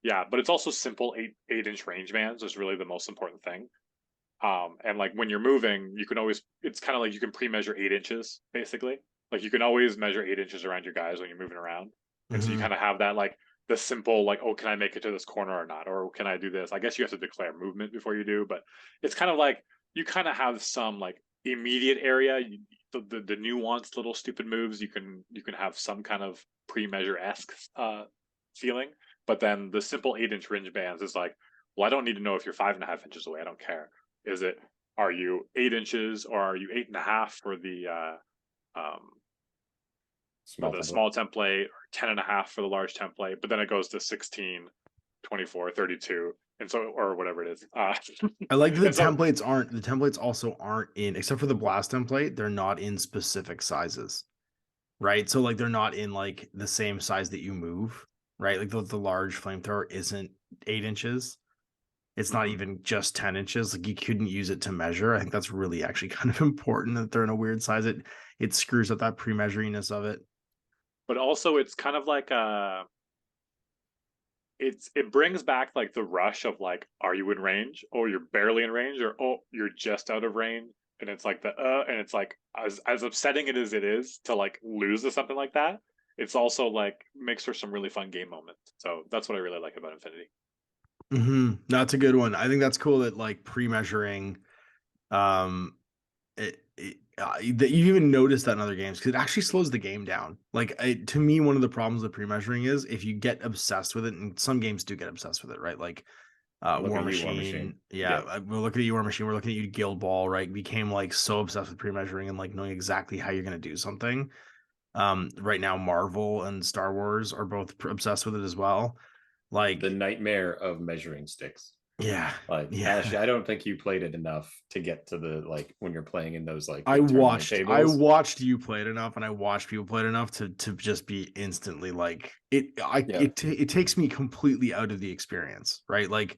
Yeah, but it's also simple 8-inch range bands is really the most important thing. And like when you're moving, you can always, it's kind of like you can pre-measure 8 inches basically. Like you can always measure 8 inches around your guys when you're moving around, and so you kind of have that like the simple like, oh, can I make it to this corner or not, or can I do this? I guess you have to declare movement before you do, but it's kind of like you kind of have some like immediate area. The nuanced little stupid moves you can have some kind of pre-measure-esque feeling. But then the simple 8-inch range bands is like, well, I don't need to know if you're 5.5 inches away. I don't care. Are you 8 inches or are you 8.5 for the Small for the template. small template, or 10.5 for the large template, but then it goes to 16, 24, 32, and so, or whatever it is. I like that the and so, templates also aren't in, except for the blast template, they're not in specific sizes, right? So like they're not in like the same size that you move, right? Like the large flamethrower isn't 8 inches. It's not Mhm. even just 10 inches. Like you couldn't use it to measure. I think that's really actually kind of important that they're in a weird size. It screws up that pre-measuringness of it. but also it's kind of like it brings back like the rush of like, are you in range? Oh, you're barely in range, or oh, you're just out of range. And it's like and it's like as upsetting it is to like lose to something like that. It's also like makes for some really fun game moments. So that's what I really like about Infinity. That's a good one. I think that's cool that like pre-measuring, um, that you even notice that in other games because it actually slows the game down. Like to me, one of the problems with pre-measuring is if you get obsessed with it, and some games do get obsessed with it, right? Like Look War at you, War Machine. Machine. Yeah, Yeah. we're looking at you, War Machine. We're looking at you, Guild Ball. Right, became like so obsessed with pre-measuring and like knowing exactly how you're gonna do something. Right now, Marvel and Star Wars are both obsessed with it as well. The Like, nightmare of measuring sticks. yeah, Like, yeah. Ashley, I don't think you played it enough to get to the like when you're playing in those like I big tournament watched I tables. watched you play it enough, and I watched people play it enough to just be instantly like Yeah. it takes me completely out of the experience, right? Like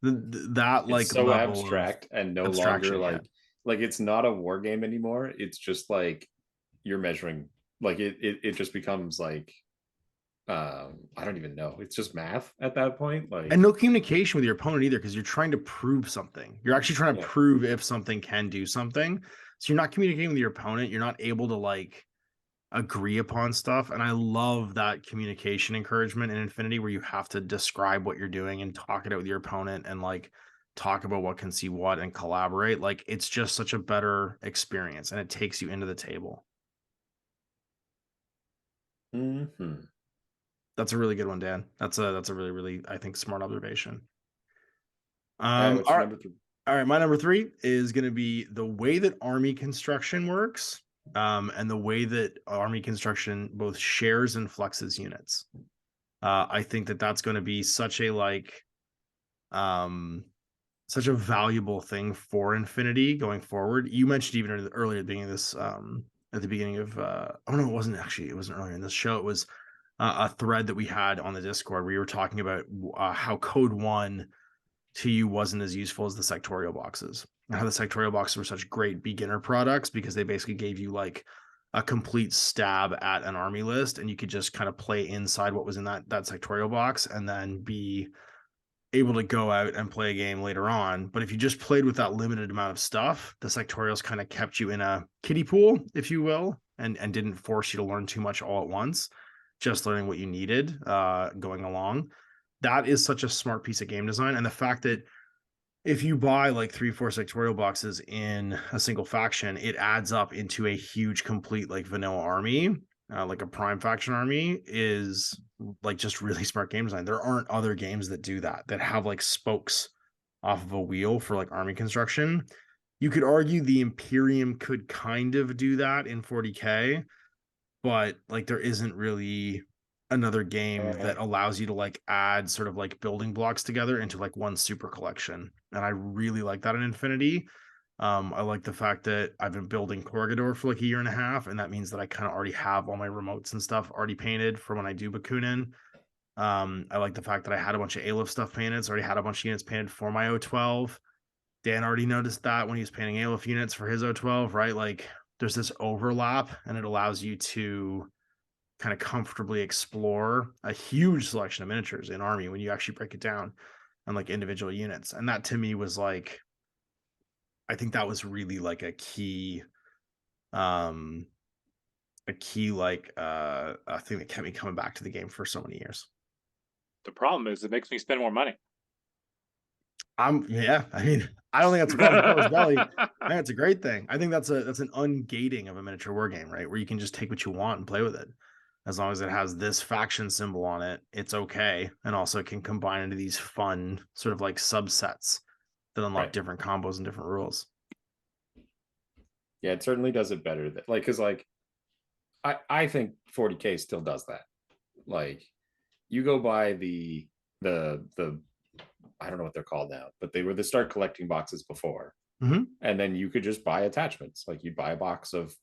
that It's like so level of abstract and no longer abstraction, yeah. like it's not a war game anymore. It's just like you're measuring like it just becomes like I don't even know. It's just math at that point. And Like no communication with your opponent either, because you're trying to prove something. You're actually trying to yeah. prove if something can do something. So you're not communicating with your opponent. You're not able to like agree upon stuff. And I love that communication encouragement in Infinity where you have to describe what you're doing and talk it out with your opponent and like talk about what can see what and collaborate. Like it's just such a better experience and it takes you into the table. Mm-hmm. That's a really good one, Dan. That's a really, really, I think, smart observation. All right, what's All your right. number 3? All right, my number 3 is going to be the way that army construction works, and the way that army construction both shares and flexes units. I think that that's going to be such a um, such a valuable thing for Infinity going forward. You mentioned even earlier at the beginning of this, at the beginning of, oh no, it wasn't actually. It wasn't earlier in this show. It was a thread that we had on the Discord where you were talking about how Code One to you wasn't as useful as the sectorial boxes, and how the sectorial boxes were such great beginner products because they basically gave you like a complete stab at an army list and you could just kind of play inside what was in that sectorial box and then be able to go out and play a game later on. But if you just played with that limited amount of stuff, the sectorials kind of kept you in a kiddie pool, if you will, and didn't force you to learn too much all at once, just learning what you needed going along. That is such a smart piece of game design. And the fact that if you buy like 3-4 sectorial boxes in a single faction, it adds up into a huge, complete like vanilla army, like a prime faction army, is like just really smart game design. There aren't other games that do that have like spokes off of a wheel for like army construction. You could argue the Imperium could kind of do that in 40K, but like there isn't really another game that allows you to like add sort of like building blocks together into like one super collection. And I really like that in Infinity. I like the fact that I've been building Corridor for like a year and a half, and that means that I kind of already have all my remotes and stuff already painted for when I do Bakunin. I like the fact that I had a bunch of Aleph stuff painted, so I already had a bunch of units painted for my O12. Dan already noticed that when he was painting Aleph units for his O12, right? Like there's this overlap, and it allows you to kind of comfortably explore a huge selection of miniatures in army when you actually break it down on like individual units. And that to me was like, I think that was really like a key like a thing that kept me coming back to the game for so many years. The problem is it makes me spend more money. Yeah, I mean, I don't think that's a problem with Corvus Belli. I think that's a great thing. I think that's an ungating of a miniature war game, right? Where you can just take what you want and play with it. As long as it has this faction symbol on it, it's okay. And also it can combine into these fun sort of like subsets that unlock Right. different combos and different rules. Yeah, it certainly does it better. Like, because like I think 40K still does that. Like, you go by the I don't know what they're called now, but they were the start collecting boxes before. Mm-hmm. And then you could just buy attachments. Like, you'd buy a box of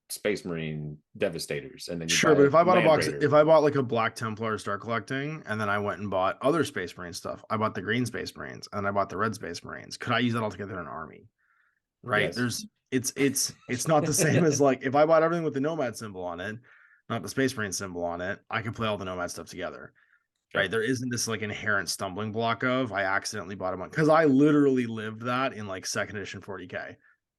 Space Marine Devastators, and then you Sure, buy but if I bought a Land box, Raider. if I bought like a Black Templar start collecting, and then I went and bought other Space Marine stuff, I bought the Green Space Marines, and I bought the Red Space Marines. Could I use that all together in an army? Right? Yes. There's it's not the same as like if I bought everything with the Nomad symbol on it, not the Space Marine symbol on it, I can play all the Nomad stuff together. Right? There isn't this like inherent stumbling block of I accidentally bought a bunch, because I literally lived that in like second edition 40K,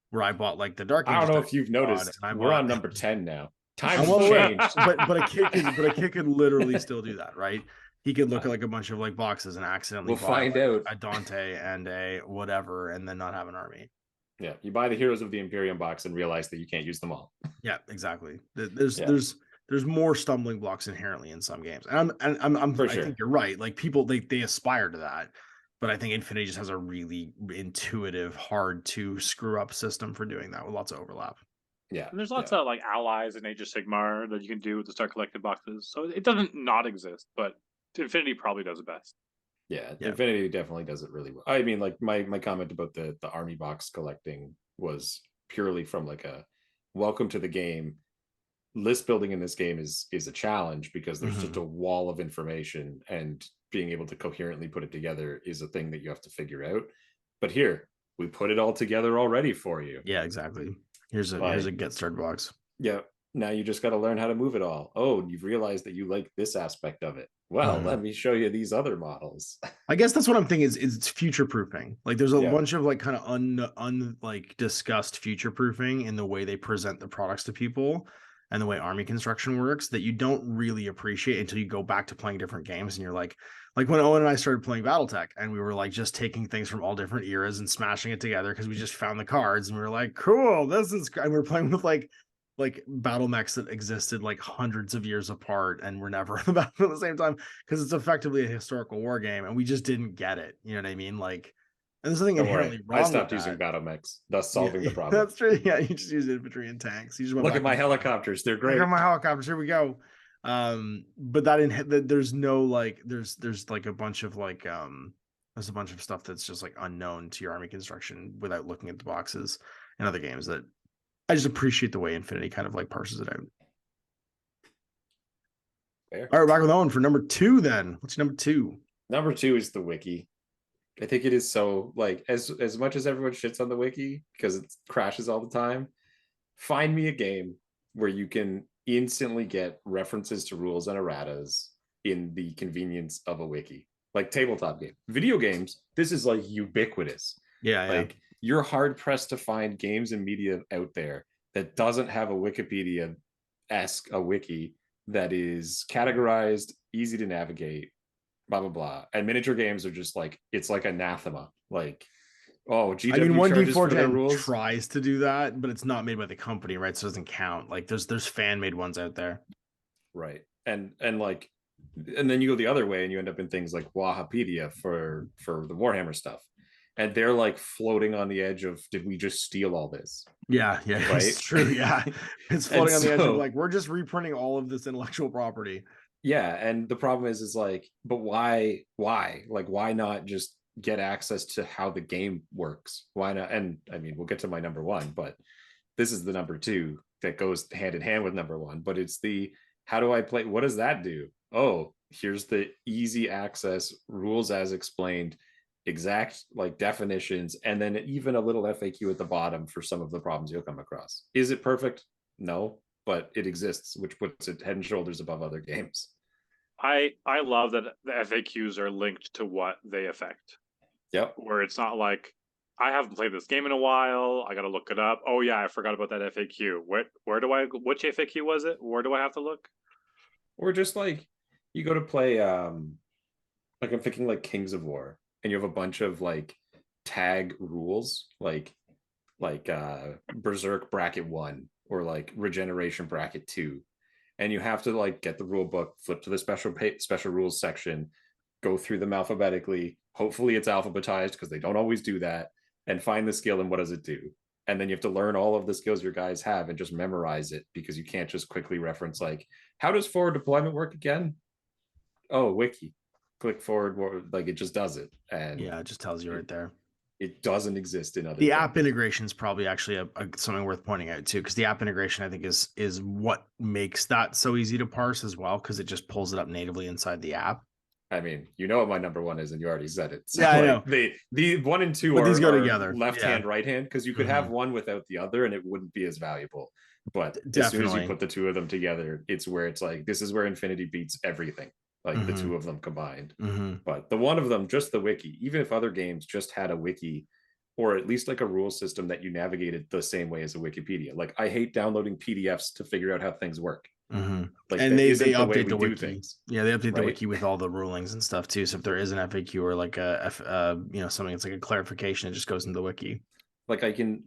where I bought like the Dark Ages. I don't know if you've noticed, we're on number 10 now. Times have changed. but a kid could literally still do that, right? He could look at like a bunch of like boxes and accidentally find out a Dante and a whatever, and then not have an army. Yeah, you buy the Heroes of the Imperium box and realize that you can't use them all. Yeah, exactly. There's more stumbling blocks inherently in some games, and I'm For I sure. think you're right. Like people, they aspire to that, but I think Infinity just has a really intuitive, hard to screw up system for doing that with lots of overlap. Yeah, and there's lots of like allies in Age of Sigmar that you can do with the start collected boxes. So it doesn't not exist, but Infinity probably does it best. Yeah, Infinity definitely does it really well. I mean, like my comment about the army box collecting was purely from like a welcome to the game. List building in this game is a challenge because there's just a wall of information, and being able to coherently put it together is a thing that you have to figure out. But here, we put it all together already for you. Yeah, exactly. Here's a get started box. Yeah. Now you just got to learn how to move it all. Oh, you've realized that you like this aspect of it. Well, let me show you these other models. I guess that's what I'm thinking is it's future proofing. Like there's a bunch of like kind of like discussed future proofing in the way they present the products to people and the way army construction works that you don't really appreciate until you go back to playing different games, and you're like when Owen and I started playing BattleTech, and we were like just taking things from all different eras and smashing it together because we just found the cards, and we were like, cool, this is, and we were playing with like battle mechs that existed like hundreds of years apart and were never in the battle at the same time, because it's effectively a historical war game, and we just didn't get it. You know what I mean? Like, and there's something inherently wrong. I stopped using battle mechs, thus solving the problem. That's true. Yeah, you just use infantry and tanks. You just look at my helicopters; they're great. Look at my helicopters. Here we go. But there's no like there's like a bunch of like there's a bunch of stuff that's just like unknown to your army construction without looking at the boxes in other games that I just appreciate the way Infinity kind of like parses it out. Fair. All right, back with Owen for number 2 then. What's number 2? Number 2 is the wiki. I think it is so, like, as much as everyone shits on the wiki because it crashes all the time, find me a game where you can instantly get references to rules and erratas in the convenience of a wiki. Like tabletop game. Video games, this is like ubiquitous. Yeah, like you're hard pressed to find games and media out there that doesn't have a Wikipedia-esque a wiki that is categorized, easy to navigate, blah blah blah. And miniature games are just like, it's like anathema. Like, oh, GW, I mean, 1D410 tries to do that, but it's not made by the company, right? So it doesn't count. Like there's fan made ones out there, right? And like, and then you go the other way and you end up in things like Wahapedia for the Warhammer stuff. And they're like floating on the edge of, did we just steal all this? Yeah, right? It's true. Yeah, it's floating on the edge of like, we're just reprinting all of this intellectual property. Yeah, and the problem is like, but why? Like, why not just get access to how the game works? Why not? And I mean, we'll get to my number 1, but this is the number 2 that goes hand in hand with number 1. But it's the, how do I play? What does that do? Oh, here's the easy access rules as explained, exact like definitions, and then even a little FAQ at the bottom for some of the problems you'll come across. Is it perfect? No, but it exists, which puts it head and shoulders above other games. I love that the FAQs are linked to what they affect. Yep. Where it's not like, I haven't played this game in a while, I gotta look it up. Oh yeah, I forgot about that FAQ. Which FAQ was it? Where do I have to look? Or just like, you go to play like, I'm thinking like Kings of War, and you have a bunch of like tag rules, like Berserk bracket 1 or like Regeneration bracket 2, and you have to like get the rule book, flip to the special rules section, go through them alphabetically. Hopefully it's alphabetized because they don't always do that, and find the skill and what does it do. And then you have to learn all of the skills your guys have and just memorize it, because you can't just quickly reference like, how does forward deployment work again? Oh, wiki. Click forward, like it just does it. And Yeah, it just tells you right there. It doesn't exist in other The things. app integration is probably actually something worth pointing out too, because the app integration I think is what makes that so easy to parse as well, because it just pulls it up natively inside the app. I mean, you know what my number one is, and you already said it. So yeah, I like, know. The 1 and 2 But are, these go are together. left Yeah. hand, right hand, because you could have one without the other, and it wouldn't be as valuable. But as soon as you put the two of them together, it's where it's like, this is where Infinity beats everything. Like the two of them combined. But the one of them, just the wiki, even if other games just had a wiki, or at least like a rule system that you navigated the same way as a Wikipedia. Like I hate downloading PDFs to figure out how things work. Like, and they update the wiki. Things, yeah, they update the wiki with all the rulings and stuff too. So if there is an FAQ or like something that's like a clarification, it just goes into the wiki. Like I can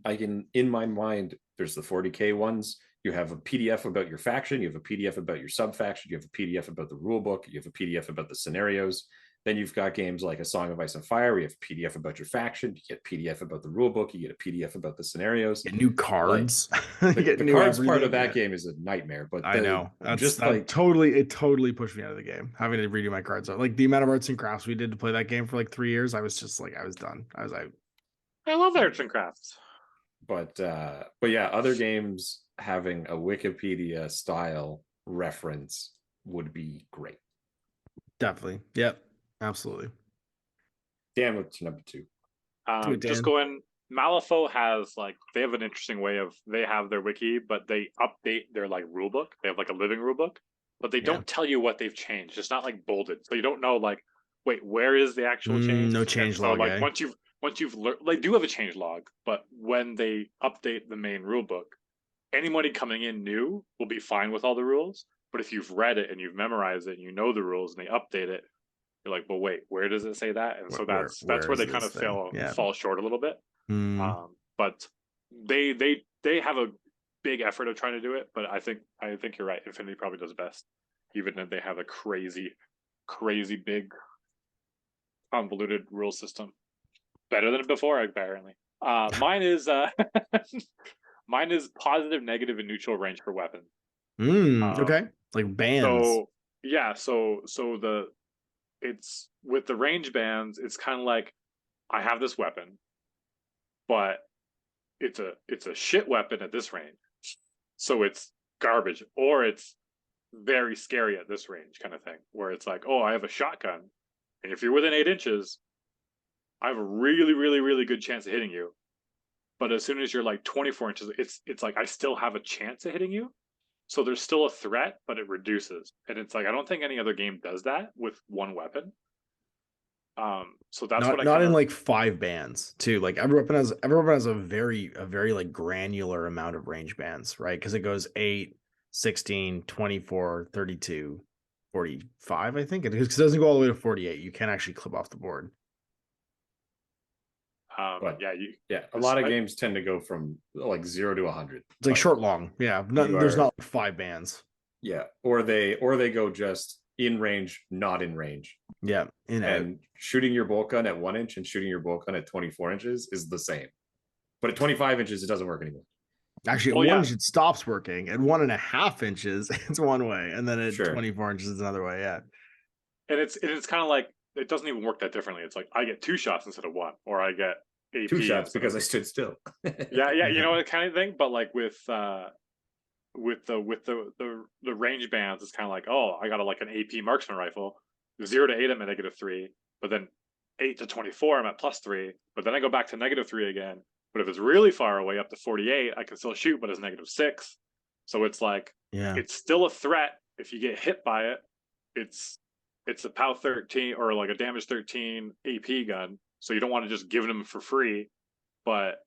in my mind, there's the 40K ones. You have a PDF about your faction, you have a PDF about your sub faction, you have a PDF about the rule book, you have a PDF about the scenarios. Then you've got games like A Song of Ice and Fire, where you have a PDF about your faction, you get PDF about the rule book, you get a PDF about the scenarios. Get new cards. Like, the cards part of that game is a nightmare. But I know. That's just that like it totally pushed me out of the game, having to redo my cards. Like the amount of arts and crafts we did to play that game for like 3 years, I was just like, I was done. I was like, I love arts and crafts. But yeah, other games having a Wikipedia style reference would be great. Definitely. Yep. Absolutely. Dan, what's number 2? Just going, Malifaux has like, they have an interesting way of, they have their wiki, but they update their like rule book. They have like a living rule book, but they don't tell you what they've changed. It's not like bolded, so you don't know like, wait, where is the actual change? No change log. So like once you've learned, they do have a change log, but when they update the main rule book, anybody coming in new will be fine with all the rules. But if you've read it and you've memorized it and you know the rules and they update it, you're like, well, wait, where does it say that? And so that's where they kind of fall short a little bit. But they have a big effort of trying to do it. But I think you're right. Infinity probably does best, even if they have a crazy big convoluted rule system. Better than before, apparently. Mine is mine is positive, negative, and neutral range for weapons. Okay, like bands. So yeah, so it's with the range bands, it's kind of like, I have this weapon, but it's a shit weapon at this range, so it's garbage, or it's very scary at this range, kind of thing, where it's like, oh, I have a shotgun, and if you're within 8 inches, I have a really, really, really good chance of hitting you. But as soon as you're like 24 inches, it's like I still have a chance of hitting you. So there's still a threat, but it reduces. And it's like, I don't think any other game does that with one weapon. So that's not in like 5 bands too. Like every weapon has a very like granular amount of range bands, right? Because it goes 8, 16, 24, 32, 45, I think. It doesn't go all the way to 48. You can actually clip off the board. But a lot of games tend to go from like 0 to 100. It's like short, long. Yeah, there's not like 5 bands. Yeah, or they go just in range, not in range. Yeah, and shooting your bolt gun at 1 inch and shooting your bolt gun at 24 inches is the same. But at 25 inches, it doesn't work anymore. Actually, at 1 inch it stops working. At 1.5 inches, it's one way, and then at 24 inches, it's another way. Yeah, and it's kind of like, it doesn't even work that differently. It's like I get 2 shots instead of 1, or I get AP 2 shots because I stood still. yeah, you know, that kind of thing. But like with the range bands, it's kind of like, oh, I got like an AP marksman rifle, 0 to 8 I'm at -3, but then 8 to 24 I'm at +3, but then I go back to -3 again. But if it's really far away, up to 48, I can still shoot, but it's -6. So it's like, it's still a threat. If you get hit by it, it's a POW 13 or like a damage 13 AP gun. So you don't want to just give them for free, but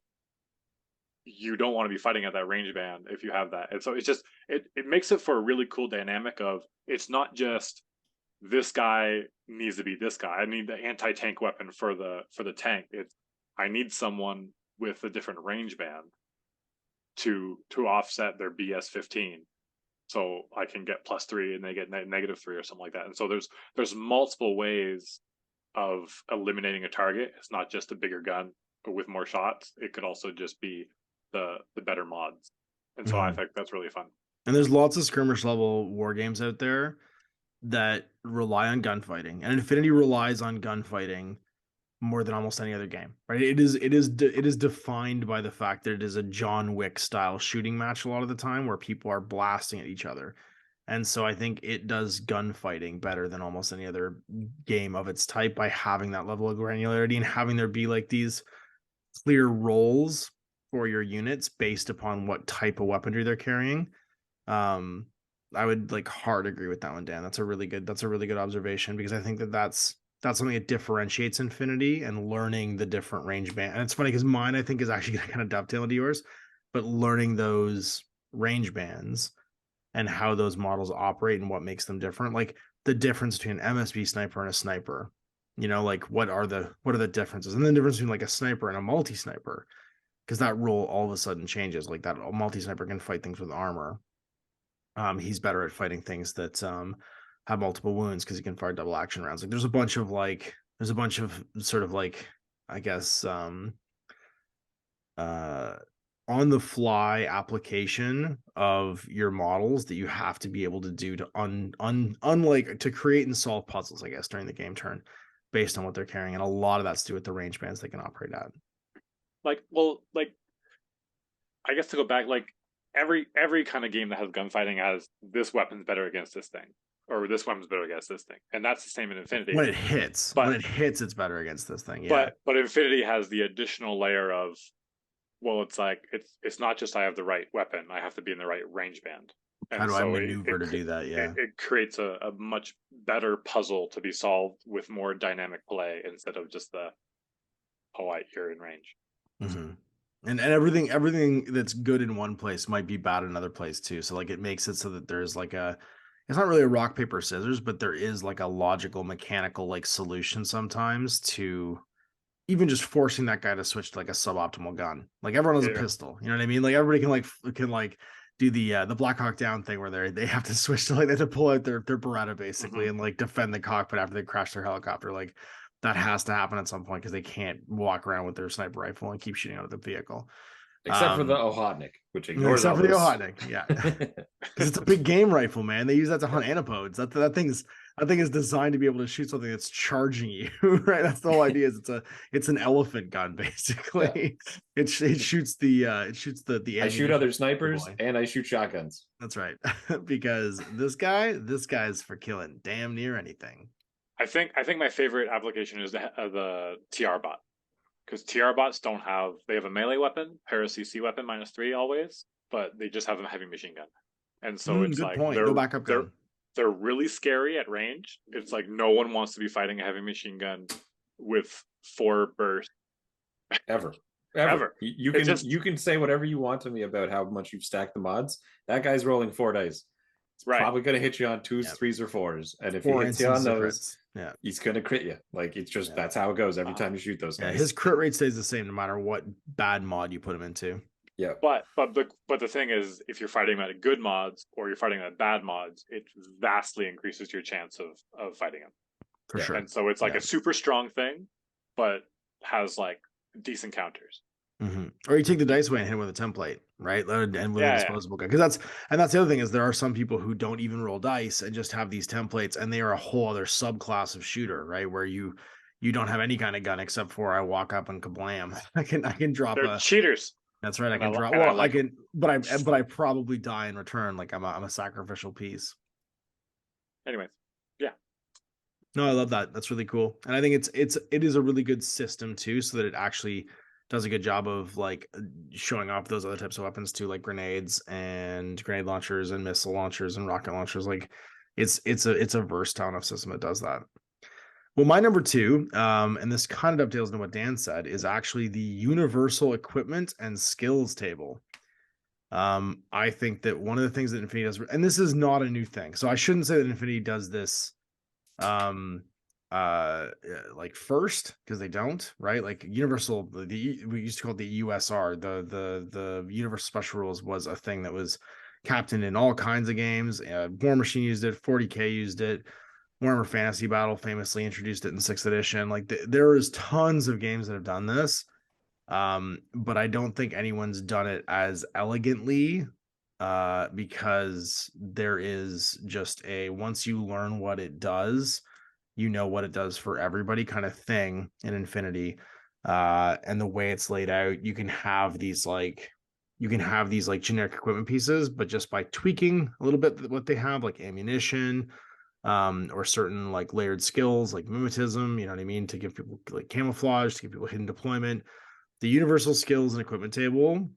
you don't want to be fighting at that range band if you have that. And so it's just, it makes it for a really cool dynamic of, it's not just this guy needs to be this guy. I need the anti-tank weapon for the tank. I need someone with a different range band to offset their BS 15. So I can get +3 and they get -3 or something like that. And so there's multiple ways of eliminating a target. It's not just a bigger gun with more shots. It could also just be the better mods. And so I think that's really fun. And there's lots of skirmish level war games out there that rely on gunfighting, and Infinity relies on gunfighting more than almost any other game, right? It is defined by the fact that it is a John Wick style shooting match a lot of the time, where people are blasting at each other. And so I think it does gunfighting better than almost any other game of its type by having that level of granularity and having there be like these clear roles for your units based upon what type of weaponry they're carrying. I would like hard agree with that one, Dan. That's a really good observation, because I think that that's something that differentiates Infinity, and learning the different range band. And it's funny because mine, I think, is actually going to kind of dovetail into yours, but learning those range bands and how those models operate and what makes them different, like the difference between an MSB sniper and a sniper, like what are the differences, and the difference between like a sniper and a multi-sniper, because that role all of a sudden changes. Like that multi-sniper can fight things with armor. He's better at fighting things that have multiple wounds because he can fire double action rounds. Like there's a bunch of sort of like, I guess, on the fly application of your models that you have to be able to do to unlike to create and solve puzzles, I guess, during the game turn based on what they're carrying. And a lot of that's to do with the range bands they can operate at. Like I guess to go back, like every kind of game that has gunfighting has this weapon's better against this thing, or this weapon's better against this thing, and that's the same in Infinity. When it hits, it's better against this thing. Yeah. But Infinity has the additional layer of, well, it's like it's not just I have the right weapon, I have to be in the right range band. And how do I maneuver to do that? Yeah, it creates a much better puzzle to be solved with more dynamic play instead of just you're in range. Mm-hmm. And everything that's good in one place might be bad in another place too. So like it makes it so that there's like it's not really a rock, paper, scissors, but there is like a logical, mechanical like solution sometimes to even just forcing that guy to switch to like a suboptimal gun. Like everyone has a pistol, you know what I mean? Like everybody can do the Black Hawk Down thing where they have to switch to like they have to pull out their Beretta basically and like defend the cockpit after they crash their helicopter. Like that has to happen at some point because they can't walk around with their sniper rifle and keep shooting out of the vehicle. Except for the Ohotnik, which ignores except all for the this. Ohotnik, yeah, because it's a big game rifle, man. They use that to hunt antipodes. That thing is designed to be able to shoot something that's charging you, right? That's the whole idea. Is it's an elephant gun basically. Yeah. It shoots the I shoot other snipers and I shoot shotguns. That's right, because this guy's for killing damn near anything. I think my favorite application is the TR bot, because TR bots they have a melee weapon, para-CC weapon -3 always, but they just have a heavy machine gun, and so it's like no backup gun. They're really scary at range. It's like no one wants to be fighting a heavy machine gun with 4 bursts ever. You can say whatever you want to me about how much you've stacked the mods. That guy's rolling 4 dice. It's probably going to hit you on 2s, 3s, or 4s, and if he hits you on those, he's going to crit you. Like it's just that's how it goes every time you shoot those guys. His crit rate stays the same no matter what bad mod you put him into. Yeah, but the thing is, if you're fighting at good mods or you're fighting at bad mods, it vastly increases your chance of fighting him. For sure. And so it's like a super strong thing, but has like decent counters. Mm-hmm. Or you take the dice away and hit him with a template, right? And with a disposable guy. Because that's the other thing is there are some people who don't even roll dice and just have these templates, and they are a whole other subclass of shooter, right? Where you don't have any kind of gun except for I walk up and kablam. I can drop. They're cheaters. That's right. I can drop. Well, I can, but I probably die in return. Like I'm a sacrificial piece. Anyways, yeah. No, I love that. That's really cool, and I think it is a really good system too, so that it actually does a good job of like showing off those other types of weapons too, like grenades and grenade launchers and missile launchers and rocket launchers. Like it's a versatile enough system that does that. Well, my number 2, and this kind of dovetails into what Dan said, is actually the universal equipment and skills table. I think that one of the things that Infinity does, and this is not a new thing, so I shouldn't say that Infinity does this like first, because they don't, right? Like universal, we used to call it the USR, the universal special rules was a thing that was captained in all kinds of games. War Machine used it, 40K used it, Warhammer Fantasy Battle famously introduced it in 6th edition. Like there is tons of games that have done this. But I don't think anyone's done it as elegantly, because there is just a once you learn what it does, you know what it does for everybody kind of thing in Infinity. And the way it's laid out, you can have these like generic equipment pieces, but just by tweaking a little bit what they have, like ammunition, or certain like layered skills like mimetism, you know what I mean, to give people like camouflage, to give people hidden deployment. The universal skills and equipment table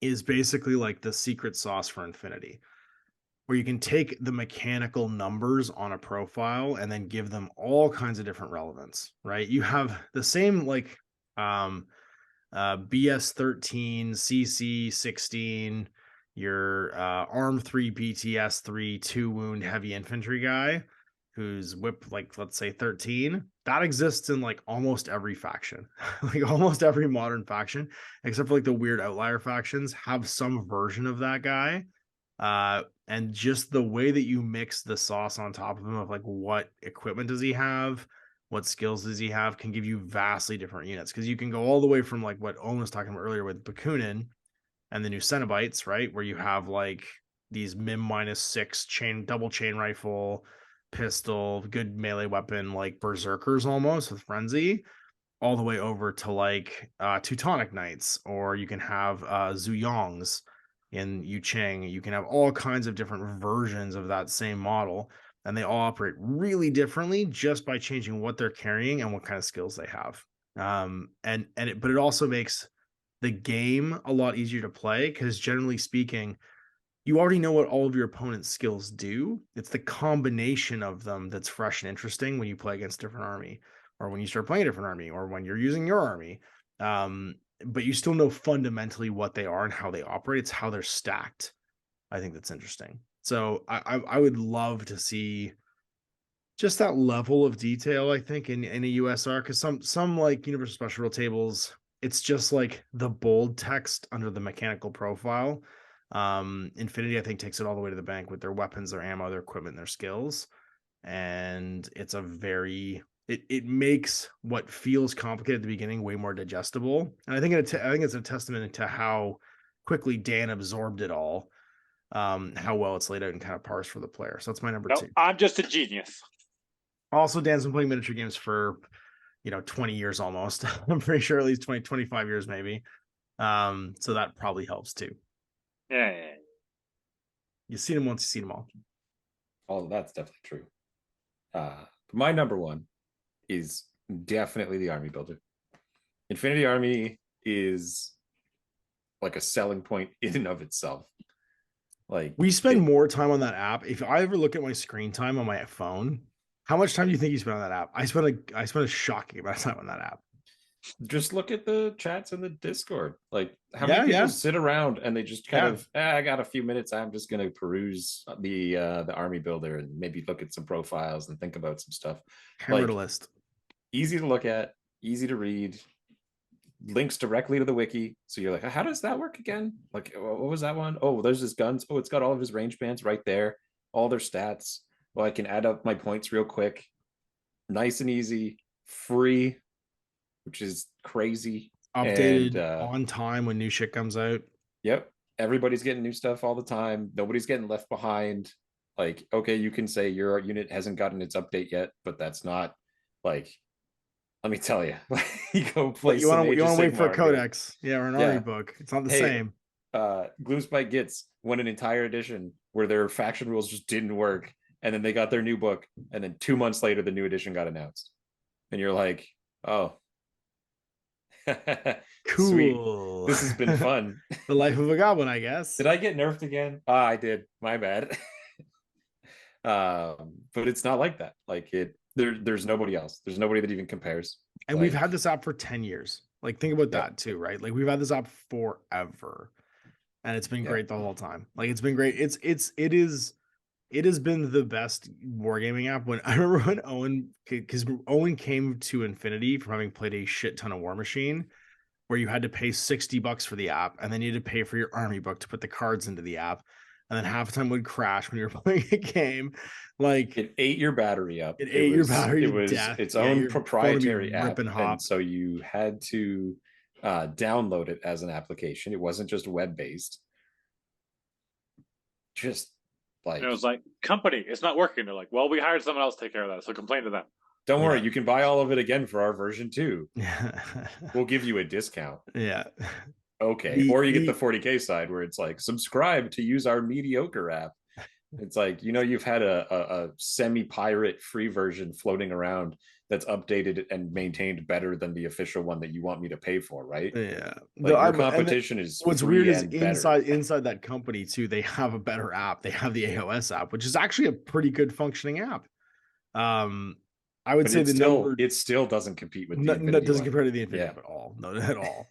is basically like the secret sauce for Infinity, where you can take the mechanical numbers on a profile and then give them all kinds of different relevance, right? You have the same like BS13, CC16, your Arm 3, BTS 3, 2 wound heavy infantry guy who's whip, like, let's say 13. That exists in like almost every faction, like almost every modern faction, except for like the weird outlier factions have some version of that guy. And just the way that you mix the sauce on top of him of like what equipment does he have, what skills does he have, can give you vastly different units, because you can go all the way from like what Owen was talking about earlier with Bakunin and the new Cenobites, right, where you have like these mim -6 chain double chain rifle, pistol, good melee weapon, like berserkers almost with frenzy, all the way over to like Teutonic Knights, or you can have Zhu Yongs in Yu Chang. You can have all kinds of different versions of that same model, and they all operate really differently just by changing what they're carrying and what kind of skills they have. But it also makes the game a lot easier to play, because generally speaking, you already know what all of your opponent's skills do. It's the combination of them that's fresh and interesting when you play against a different army, or when you start playing a different army, or when you're using your army. But you still know fundamentally what they are and how they operate. It's how they're stacked. I think that's interesting. So I would love to see just that level of detail, I think, in a USR, because some like Universal Special Rule tables, it's just like the bold text under the mechanical profile. Infinity, I think, takes it all the way to the bank with their weapons, their ammo, their equipment, their skills. And it's a very it makes what feels complicated at the beginning way more digestible. And I think it's a testament to how quickly Dan absorbed it all, how well it's laid out and kind of parsed for the player. So that's my number 2. I'm just a genius. Also, Dan's been playing miniature games for 20 years almost. I'm pretty sure at least 20, 25 years maybe. So that probably helps too. Yeah. You've seen them once, you've seen them all. Oh, that's definitely true. My number 1 is definitely the Army Builder. Infinity Army is like a selling point in and of itself. Like, we spend more time on that app. If I ever look at my screen time on my phone, how much time do you think you spend on that app? I spend a shocking amount of time on that app. Just look at the chats in the Discord. Like, how many people sit around and they just kind of, I got a few minutes, I'm just going to peruse the Army Builder and maybe look at some profiles and think about some stuff. Hammer to list. Easy to look at, easy to read, links directly to the wiki. So you're like, how does that work again? Like, what was that one? Oh, there's his guns. Oh, it's got all of his range bands right there, all their stats. Well, I can add up my points real quick. Nice and easy, free, which is crazy. Updated on time when new shit comes out. Yep. Everybody's getting new stuff all the time. Nobody's getting left behind. Like, okay, you can say your unit hasn't gotten its update yet, but that's not like, let me tell you, you go play. You want to wait for a codex, or an army book. It's not the same. Gloomspite gets won an entire edition where their faction rules just didn't work, and then they got their new book, and then 2 months later the new edition got announced, and you're like, oh, cool. Sweet. This has been fun. The life of a goblin, I guess. Did I get nerfed again? I did. My bad. But it's not like that. Like there's nobody else. There's nobody that even compares. And we've had this app for 10 years. Like, think about that too, right? Like, we've had this app forever, and it's been great the whole time. Like, it's been great. It has been the best wargaming app. When I remember when Owen came to Infinity from having played a shit ton of War Machine, where you had to pay $60 for the app, and then you had to pay for your army book to put the cards into the app, and then half the time would crash when you were playing a game. Like, it ate your battery up. It was its own proprietary app, and so you had to download it as an application. It wasn't just web-based. Just like, And it was like, company, it's not working. They're like, well, we hired someone else to take care of that, so complain to them. don't worry, you can buy all of it again for our version 2. Yeah. We'll give you a discount. Yeah. Okay. Or you get the 40K side where it's like, subscribe to use our mediocre app. It's like, you've had a semi-pirate free version floating around that's updated and maintained better than the official one that you want me to pay for, right? Yeah. Like, your competition is what's free weird is and better. inside that company too, they have a better app. They have the AOS app, which is actually a pretty good functioning app. I would But say it still doesn't compete with the Infinity doesn't one. compare to the Infinity app at all. Not at all.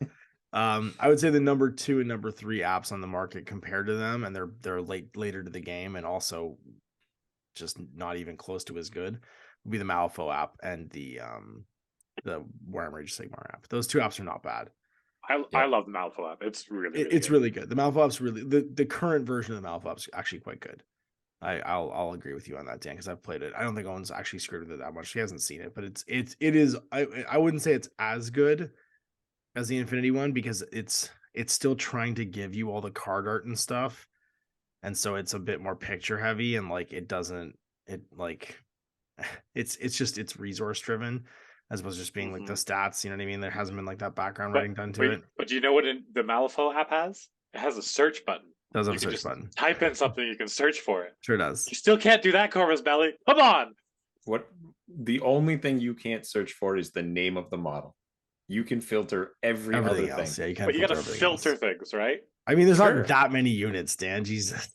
I would say the number 2 and number 3 apps on the market compared to them, and they're later to the game, and also just not even close to as good, would be the Malifaux app and the Warhammer Age of Sigmar app. Those 2 apps are not bad. I love the Malifaux app. It's really really good. The Malifaux app's really the current version of the Malifaux app's actually quite good. I'll agree with you on that, Dan, because I've played it. I don't think Owen's actually screwed with it that much. He hasn't seen it, but it is. I wouldn't say it's as good as the Infinity one, because it's still trying to give you all the card art and stuff, and so it's a bit more picture heavy, and like it's resource driven as opposed to just being like the stats. You know what I mean? There hasn't been like that background writing done to it. But do you know what the Malifaux app has? It has a search button. Does have a search button. Type in something, you can search for it. Sure does. You still can't do that, Corvus Belli. Come on. What? The only thing you can't search for is the name of the model. You can filter everything other else. thing. Yeah, you can. But you got to filter things, right? I mean, there's not that many units, Dan. Jesus.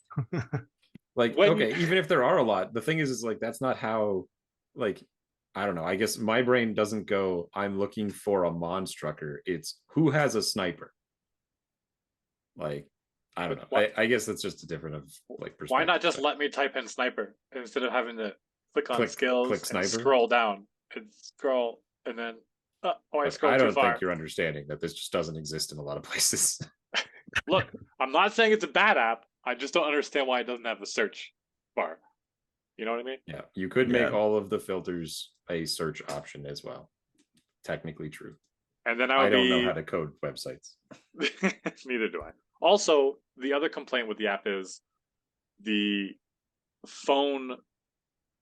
Like, okay, even if there are a lot, the thing is like, that's not how, like, I don't know. I guess my brain doesn't go, I'm looking for a monstrucker. It's who has a sniper. Like, I don't know. I guess that's just a different perspective. Why not just let me type in sniper instead of having to click on skills, click sniper, and scroll down and scroll, and then I scroll I too don't far. think you're understanding that this just doesn't exist in a lot of places. Look, I'm not saying it's a bad app. I just don't understand why it doesn't have the search bar. You know what I mean? Yeah, you could make all of the filters a search option as well. Technically true. And then I don't know how to code websites. Neither do I. Also, the other complaint with the app is the phone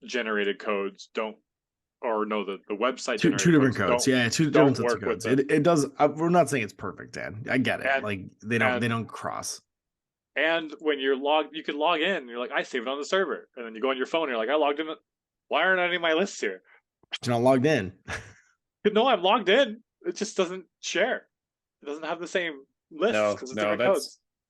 generated codes don't, or no, the website two different codes. Yeah, two different sets of codes. It does. We're not saying it's perfect, Dan. I get it. And, they don't cross. And when you're you can log in. You're like, I saved it on the server, and then you go on your phone. And you're like, I logged in. Why aren't any of my lists here? You're not logged in. No, I'm logged in. It just doesn't share. It doesn't have the same list.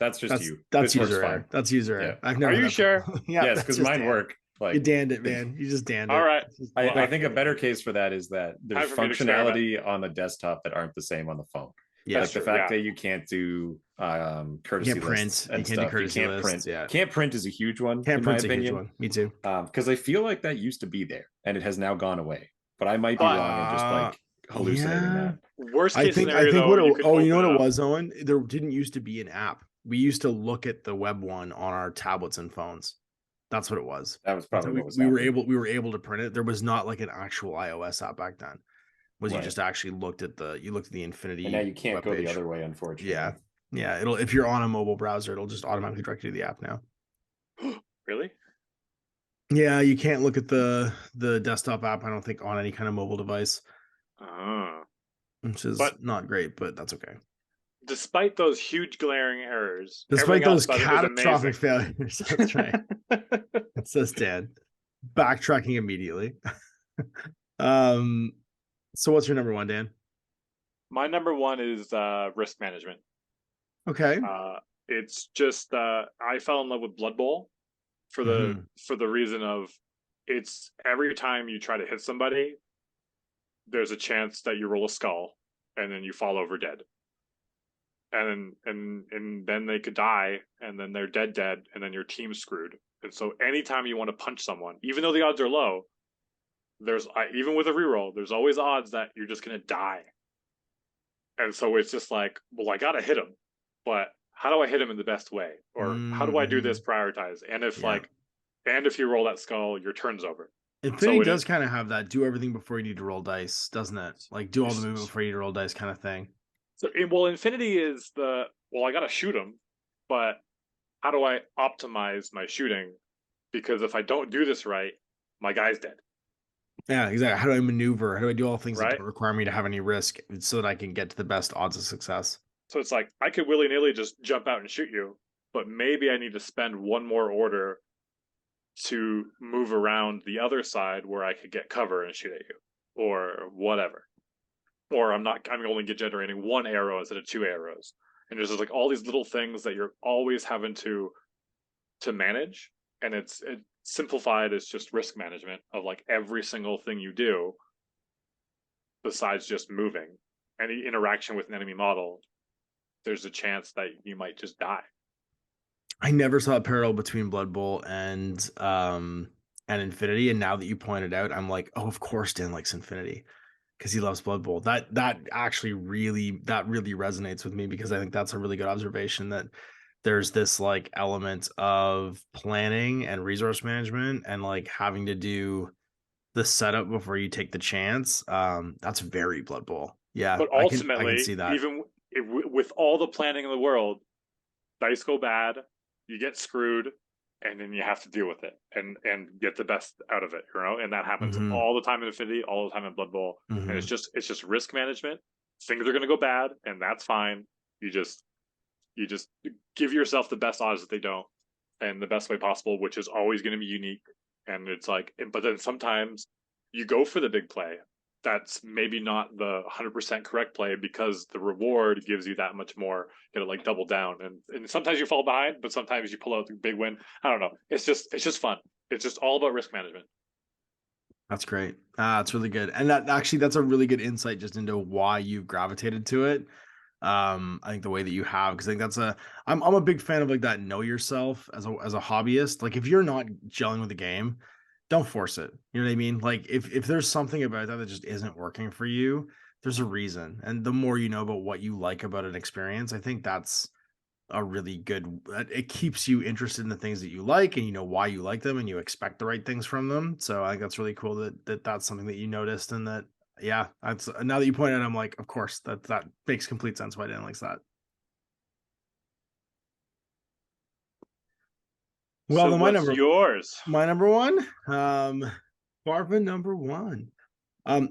That's just you. That's user error. That's user error. Yeah. Are you sure? Yes, because mine work. Like, you damned it, man. You just damned it. All right. I think a better case for that is that there's functionality on the desktop that aren't the same on the phone. Yeah, like the fact that you can't do courtesy lists and stuff. You can't print. Yeah. Can't print is a huge one. In my opinion. Me too. Because I feel like that used to be there and it has now gone away. But I might be wrong and just like hallucinating that. Worst case scenario, you know what it was, Owen? There didn't used to be an app. We used to look at the web one on our tablets and phones. That's what it was. That was probably what was we were able to print it. There was not like an actual iOS app back then. You just actually looked at the Infinity. And now you can't go the other way, unfortunately. Yeah. It'll, if you're on a mobile browser, it'll just automatically direct you to the app now. Really? Yeah, you can't look at the desktop app, I don't think, on any kind of mobile device. Which is not great, but that's okay. Despite those huge glaring errors, despite those catastrophic failures, that's right. It says Dan. Backtracking immediately. So what's your number one, Dan? My number one is risk management. Okay. It's just I fell in love with Blood Bowl for the reason of it's every time you try to hit somebody, there's a chance that you roll a skull and then you fall over dead. And then they could die, and then they're dead, and then your team's screwed. And so anytime you want to punch someone, even though the odds are low, there's even with a reroll, there's always odds that you're just gonna die. And so it's just like, well, I gotta hit him, but how do I hit him in the best way? Or how do I do this prioritize? And if you roll that skull, your turn's over. Infinity does kind of have that do everything before you need to roll dice, doesn't it? Like do all the movement before you need to roll dice kind of thing. So, well, Infinity is I gotta shoot him, but how do I optimize my shooting? Because if I don't do this right, my guy's dead, Yeah, exactly. How do I maneuver? How do I do all things that right? don't require me to have any risk so that I can get to the best odds of success? So it's like I could willy nilly just jump out and shoot you, but maybe I need to spend one more order to move around the other side where I could get cover and shoot at you, or whatever. Or I'm only generating one arrow instead of two arrows. And there's just like all these little things that you're always having to manage, and it simplified as just risk management of like every single thing you do besides just moving. Any interaction with an enemy model, there's a chance that you might just die. I never saw a parallel between Blood Bowl and Infinity, and now that you pointed out, I'm like, oh, of course Dan likes Infinity because he loves Blood Bowl. That actually really resonates with me, because I think that's a really good observation, that there's this like element of planning and resource management and like having to do the setup before you take the chance. That's very Blood Bowl. Yeah, But I can ultimately, see that. even with all the planning in the world, dice go bad, you get screwed, and then you have to deal with it and get the best out of it, you know. And that happens Mm-hmm. all the time in Infinity, all the time in Blood Bowl, and Mm-hmm. it's just risk management. Things are going to go bad, and that's fine. You just give yourself the best odds that they don't, and the best way possible, which is always going to be unique. And it's like, but then sometimes you go for the big play. That's maybe not the 100% correct play because the reward gives you that much more. You know, like double down, and sometimes you fall behind, but sometimes you pull out the big win. I don't know. It's just fun. It's just all about risk management. That's great. It's really good. And that's a really good insight just into why you've gravitated to it. I think the way that you have, because I think I'm a big fan of like that know yourself as a hobbyist. Like if you're not gelling with the game, don't force it. You know what I mean? Like if there's something about that just isn't working for you, there's a reason. And the more you know about what you like about an experience, I think that's a really good, it keeps you interested in the things that you like, and you know why you like them, and you expect the right things from them. So I think that's really cool that's something that you noticed, and that, yeah, that's, now that you point out, I'm like, of course, that makes complete sense why Dan likes that. Well, So then what's yours? my number one, Barba number one.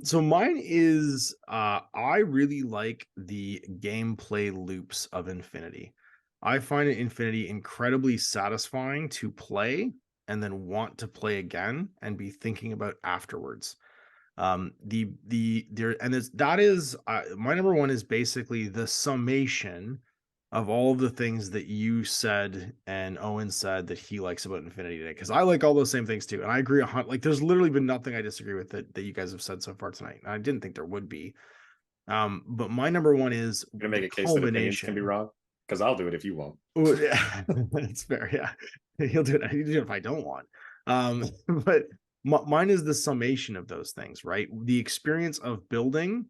So mine is, I really like the gameplay loops of Infinity. I find Infinity incredibly satisfying to play and then want to play again and be thinking about afterwards. The there and it's, that is my number one is basically the summation of all of the things that you said and Owen said that he likes about Infinity today, because I like all those same things too, and I agree like there's literally been nothing I disagree with that you guys have said so far tonight. I didn't think there would be. But my number one is You're gonna the make a case that opinions can be culmination. wrong, because I'll do it if you won't. Oh, yeah, that's fair. Yeah, he'll do it if I don't want. But mine is the summation of those things, right? The experience of building,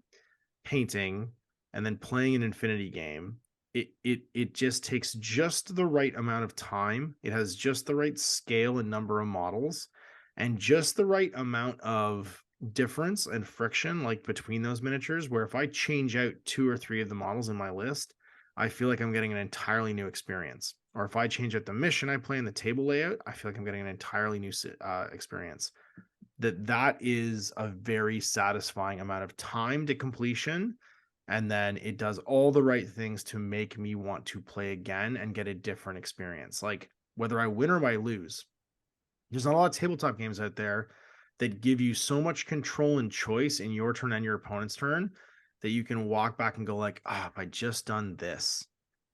painting, and then playing an Infinity game. It just takes just the right amount of time. It has just the right scale and number of models, and just the right amount of difference and friction, like between those miniatures, where if I change out 2 or 3 of the models in my list, I feel like I'm getting an entirely new experience. Or if I change out the mission I play in the table layout, I feel like I'm getting an entirely new experience. That is a very satisfying amount of time to completion, and then it does all the right things to make me want to play again and get a different experience. Like whether I win or I lose, there's not a lot of tabletop games out there that give you so much control and choice in your turn and your opponent's turn that you can walk back and go like, if I just done this.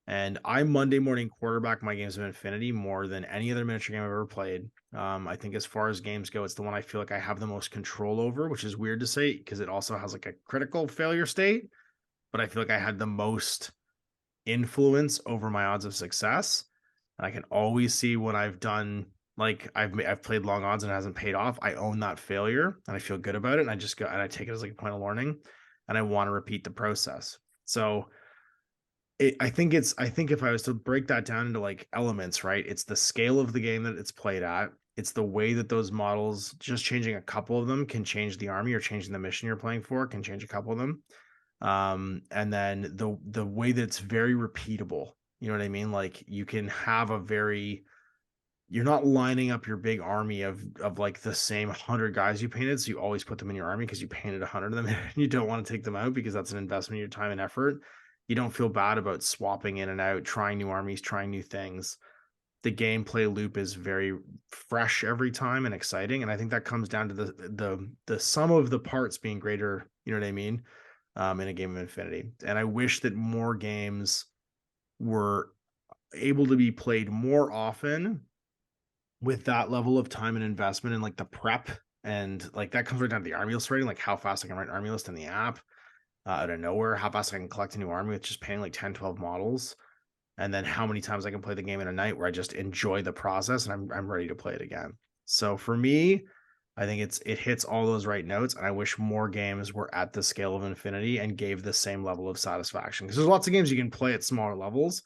And I Monday morning quarterback my games of Infinity more than any other miniature game I've ever played. I think as far as games go, it's the one I feel like I have the most control over, which is weird to say because it also has like a critical failure state. But I feel like I had the most influence over my odds of success. And I can always see when I've done, like I've played long odds and it hasn't paid off. I own that failure and I feel good about it. And I just go and I take it as like a point of learning, and I want to repeat the process. So I think if I was to break that down into like elements, right? It's the scale of the game that it's played at. It's the way that those models, just changing a couple of them can change the army, or changing the mission you're playing for can change a couple of them. And then the way that it's very repeatable, you know what I mean? Like you can have you're not lining up your big army of like the same 100 guys you painted, so you always put them in your army because you painted 100 of them and you don't want to take them out because that's an investment in your time and effort. You don't feel bad about swapping in and out, trying new armies, trying new things. The gameplay loop is very fresh every time and exciting, and I think that comes down to the sum of the parts being greater, you know what I mean, in a game of Infinity. And I wish that more games were able to be played more often with that level of time and investment and like the prep, and like that comes right down to the army list rating, like how fast I can write an army list in the app out of nowhere, how fast I can collect a new army with just painting like 10-12 models, and then how many times I can play the game in a night where I just enjoy the process and I'm ready to play it again. So for me, I think it hits all those right notes, and I wish more games were at the scale of Infinity and gave the same level of satisfaction, because there's lots of games you can play at smaller levels,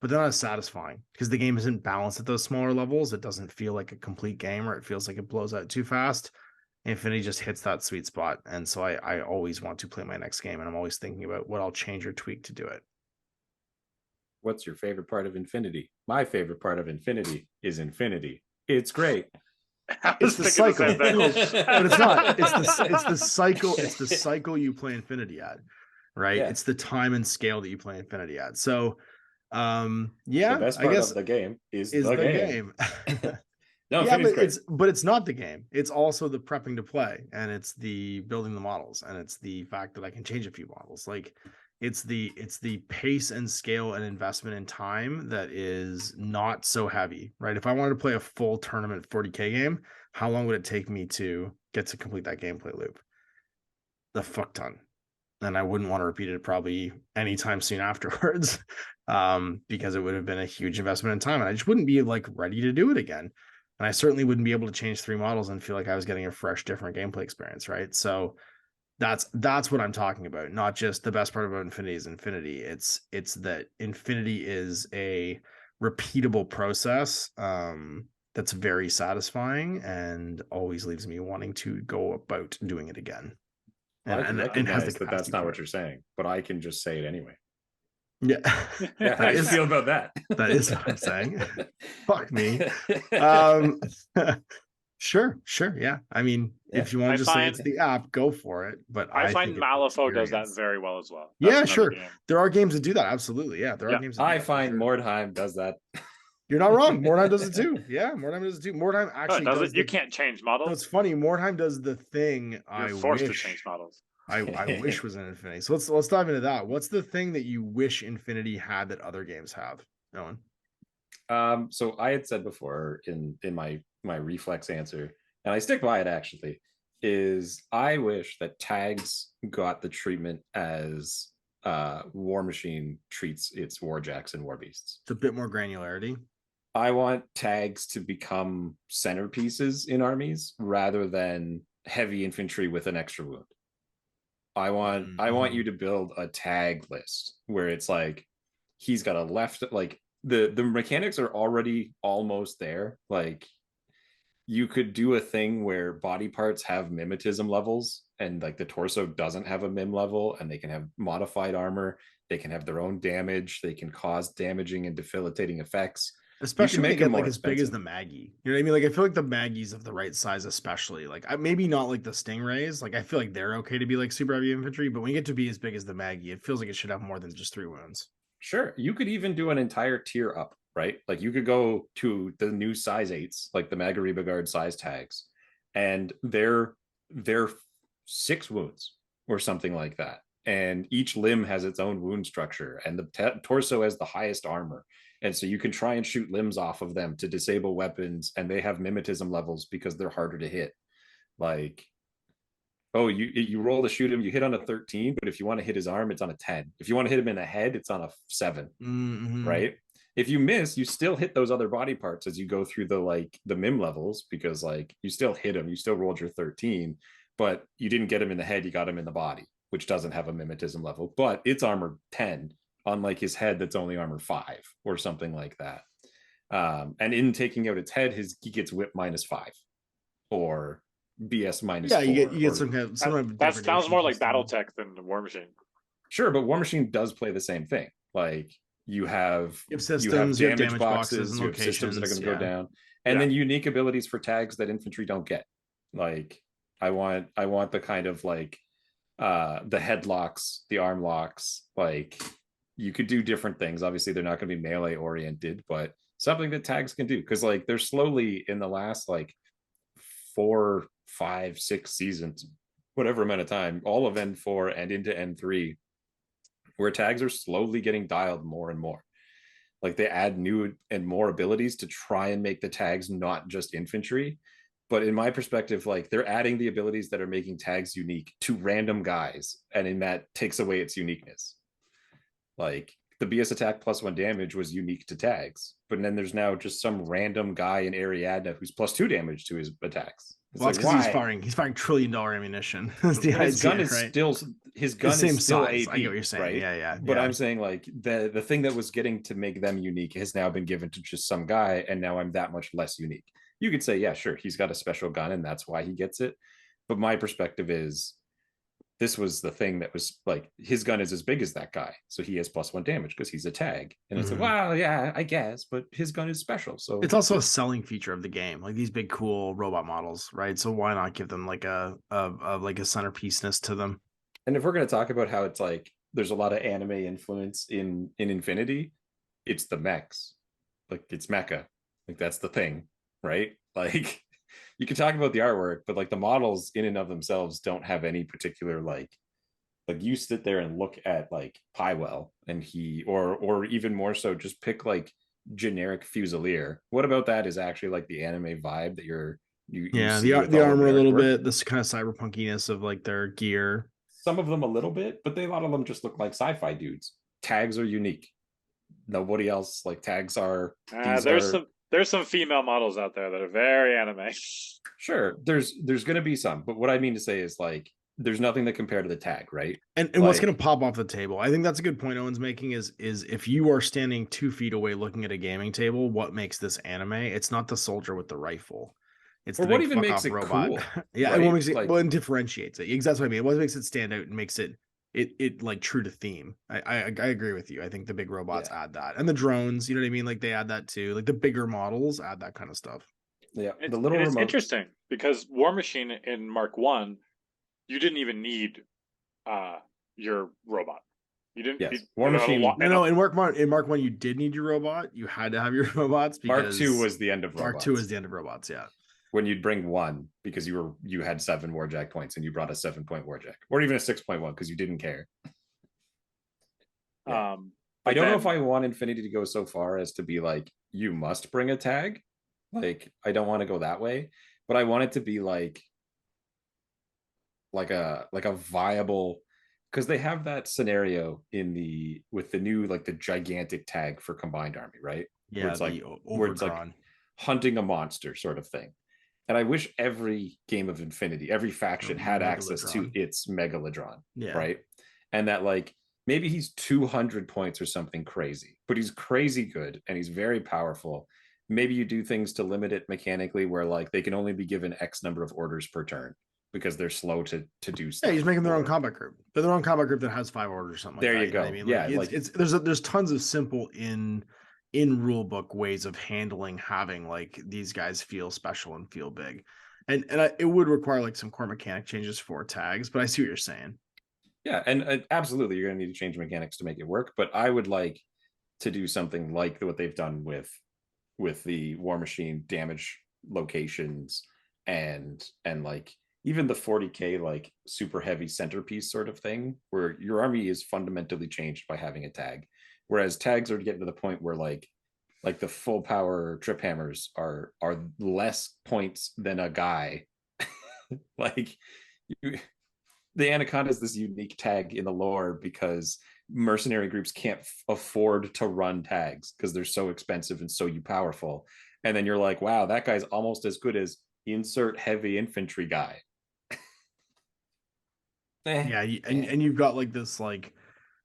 but they're not as satisfying because the game isn't balanced at those smaller levels. It doesn't feel like a complete game, or it feels like it blows out too fast. Infinity just hits that sweet spot, and so I always want to play my next game, and I'm always thinking about what I'll change or tweak to do it. What's your favorite part of Infinity? My favorite part of Infinity is Infinity. It's great. It's the cycle, but it's not. It's the cycle. It's the cycle you play Infinity at, right? Yeah. It's the time and scale that you play Infinity at. So, yeah, the best part I guess of the game is the game. No, yeah, but great. it's not the game. It's also the prepping to play, and it's the building the models, and it's the fact that I can change a few models. Like it's the pace and scale and investment in time that is not so heavy, right? If I wanted to play a full tournament 40K game, how long would it take me to get to complete that gameplay loop? The fuck ton. And I wouldn't want to repeat it probably anytime soon afterwards, because it would have been a huge investment in time, and I just wouldn't be like ready to do it again. And I certainly wouldn't be able to change 3 models and feel like I was getting a fresh, different gameplay experience, right? So that's what I'm talking about. Not just the best part about Infinity is Infinity. It's that Infinity is a repeatable process that's very satisfying and always leaves me wanting to go about doing it again. And, I can recognize that that's not what it. you're saying, but I can just say it anyway. Yeah. Yeah, how do you feel about that? That is what I'm saying. Fuck me. Sure. Yeah. I mean, if you want to just say it's the app, go for it. But I find Malifaux does that very well as well. That's sure. Game. There are games that do that. Absolutely. Yeah. There are games that I find Mordheim does that. You're not wrong. Mordheim does it too. Yeah, Mordheim does it too. Mordheim actually does you can't change models. No, it's funny. Mordheim does the thing You're forced to change models. I wish was in Infinity. So let's dive into that. What's the thing that you wish Infinity had that other games have? Owen? So I had said before in my reflex answer, and I stick by it actually, is I wish that tags got the treatment as War Machine treats its Warjacks and War Beasts. It's a bit more granularity. I want tags to become centerpieces in armies rather than heavy infantry with an extra wound. I want you to build a tag list where it's like he's got a left, like the mechanics are already almost there. Like you could do a thing where body parts have mimetism levels, and like the torso doesn't have a mim level, and they can have modified armor, they can have their own damage, they can cause damaging and debilitating effects. Especially when they get like as big as the Maggie. You know what I mean? Like I feel like the Maggies of the right size, especially like maybe not like the Stingrays. Like I feel like they're okay to be like super heavy infantry, but when you get to be as big as the Maggie, it feels like it should have more than just 3 wounds. Sure, you could even do an entire tier up, right? Like you could go to the new size 8s, like the Magariba Guard size tags, and they're 6 wounds or something like that. And each limb has its own wound structure, and the torso has the highest armor. And so you can try and shoot limbs off of them to disable weapons, and they have mimetism levels because they're harder to hit. Like, oh, you roll to shoot him, you hit on a 13, but if you want to hit his arm, it's on a 10. If you want to hit him in the head, it's on a 7, right? If you miss, you still hit those other body parts as you go through the mim levels, because like you still hit him, you still rolled your 13, but you didn't get him in the head, you got him in the body, which doesn't have a mimetism level, but it's armor 10. Unlike his head that's only armor 5 or something like that. And in taking out its head, he gets whip -5 or BS -4. Yeah, you get some kind of that sounds more like BattleTech than the War Machine. Sure, but War Machine does play the same thing. Like you have systems, you have damage boxes and you have systems that are going to go locations, down, and then unique abilities for tags that infantry don't get. Like I want the kind of like the headlocks, the arm locks. Like you could do different things. Obviously, they're not going to be melee oriented, but something that tags can do, because like they're slowly in the last like 4, 5, 6 seasons, whatever amount of time, all of N4 and into N3, where tags are slowly getting dialed more and more. Like they add new and more abilities to try and make the tags not just infantry. But in my perspective, like they're adding the abilities that are making tags unique to random guys, and in that takes away its uniqueness. Like the BS attack +1 damage was unique to tags, but then there's now just some random guy in Ariadna who's +2 damage to his attacks. Well, that's because he's firing $1 trillion ammunition. That's the idea, his gun is right? still same still size. AP, I get what you're saying. right? Yeah. But I'm saying like the thing that was getting to make them unique has now been given to just some guy, and now I'm that much less unique. You could say, yeah, sure, he's got a special gun and that's why he gets it. But my perspective is this was the thing that was like, his gun is as big as that guy, so he has +1 damage because he's a tag. And it's like, well, yeah, I guess, but his gun is special. So it's also a selling feature of the game, like these big cool robot models, right? So why not give them like a centerpiece-ness to them? And if we're going to talk about how it's like there's a lot of anime influence in Infinity, it's the mechs. Like it's mecha. Like that's the thing, right? Like you can talk about the artwork, but like the models in and of themselves don't have any particular like you sit there and look at like Pywell and he or even more so just pick like generic Fusilier. What about that is actually like the anime vibe that you the armor a little bit, this kind of cyberpunkiness of like their gear. Some of them a little bit, but a lot of them just look like sci-fi dudes. Tags are unique. Nobody else like tags are. There's some female models out there that are very anime. Sure, there's going to be some, but what I mean to say is like there's nothing to compare to the tag, right? And like, what's going to pop off the table? I think that's a good point Owen's making. Is if you are standing 2 feet away looking at a gaming table, what makes this anime? It's not the soldier with the rifle. It's the what even makes it robot. Cool, yeah, right? What makes it and differentiates it. Exactly what I mean. What makes it stand out and makes it like true to theme. I agree with you. I think the big robots add that, and the drones, you know what I mean? Like they add that too. Like the bigger models add that kind of stuff. Yeah, it's interesting because War Machine in Mark 1, you didn't even need your robot. You didn't. Yes. War Machine. No, in Mark 1, you did need your robot. You had to have your robots. Because Mark 2 was the end of robots. Mark 2 was the end of robots. Yeah. When you'd bring 1 because you had 7 Warjack points and you brought a 7-point Warjack, or even a 6.1 because you didn't care. Yeah. I don't know if I want Infinity to go so far as to be like you must bring a tag. Like I don't want to go that way, but I want it to be like a viable, because they have that scenario with the new like the gigantic tag for combined army, right? Yeah, where it's like hunting a monster sort of thing. And I wish every game of Infinity, every faction had access to its Megalodron, right? And that like maybe he's 200 points or something crazy, but he's crazy good and he's very powerful. Maybe you do things to limit it mechanically where like they can only be given X number of orders per turn because they're slow to do stuff. Yeah, he's making their own combat group. They're their own combat group that has 5 orders or something like that. There you go. You know what I mean? Like, yeah, there's tons of simple in rulebook ways of handling having like these guys feel special and feel big, and it would require like some core mechanic changes for tags, but I see what you're saying. Yeah, and absolutely you're going to need to change mechanics to make it work, but I would like to do something like what they've done with the War Machine damage locations and like even the 40k like super heavy centerpiece sort of thing where your army is fundamentally changed by having a tag. Whereas tags are getting to the point where like the full power trip hammers are less points than a guy. Like the Anaconda is this unique tag in the lore because mercenary groups can't afford to run tags because they're so expensive and so powerful. And then you're like, wow, that guy's almost as good as insert heavy infantry guy. Yeah, and you've got like this like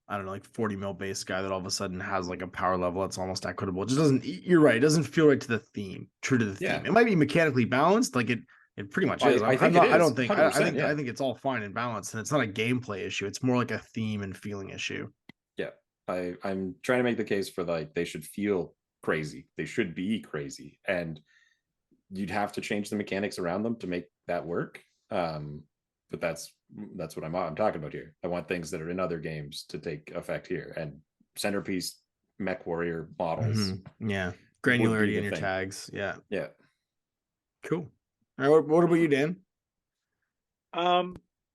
I don't know, like 40 mil base guy that all of a sudden has like a power level that's almost equitable. It just doesn't, you're right, it doesn't feel right to the theme, true to the theme. It might be mechanically balanced, like It pretty much I- is. I I'm think not, it I don't is, think. I 100%, think. yeah. I think it's all fine and balanced, and it's not a gameplay issue. It's more like a theme and feeling issue. Yeah, I'm trying to make the case for like they should feel crazy. They should be crazy, and you'd have to change the mechanics around them to make that work. But that's what I'm talking about here. I want things that are in other games to take effect here, and centerpiece mech warrior models. Yeah, would be granularity the in your thing. tags. Yeah, Yeah, cool. All right, what about you, Dan?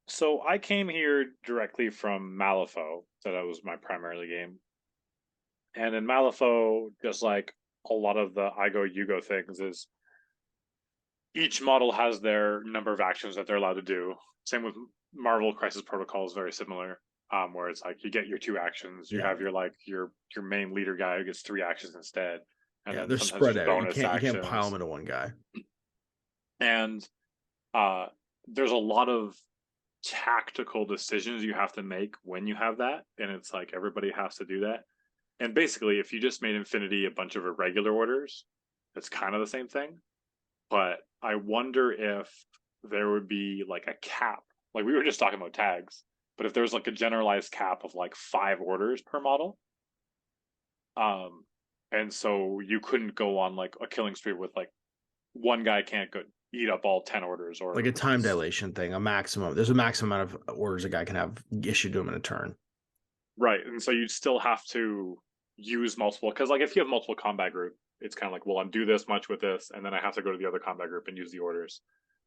So I came here directly from Malifaux, so that was my primary game. And in Malifaux, just like a lot of the I go, you go things, is each model has their number of actions that they're allowed to do. Same with Marvel Crisis Protocol is very similar, where it's like you get your 2 actions, you Yeah. have your main leader guy who gets 3 actions instead, and Yeah, then they're sometimes spread there's out. You bonus can't actions. pile them into one guy. And there's a lot of tactical decisions you have to make when you have that, and it's like everybody has to do that. And basically, if you just made Infinity a bunch of irregular orders, it's kind of the same thing. But I wonder if there would be like a cap. Like we were just talking about tags, but if there's like a generalized cap of like 5 orders per model, and so you couldn't go on like a killing spree with like one guy can't go eat up all 10 orders, or Like a time dilation thing, a maximum. There's a maximum amount of orders a guy can have issued to him in a turn. right. And so you'd still have to use multiple, because like if you have multiple combat group, it's kind of like, well, I'm do this much with this, and then I have to go to the other combat group and use the orders.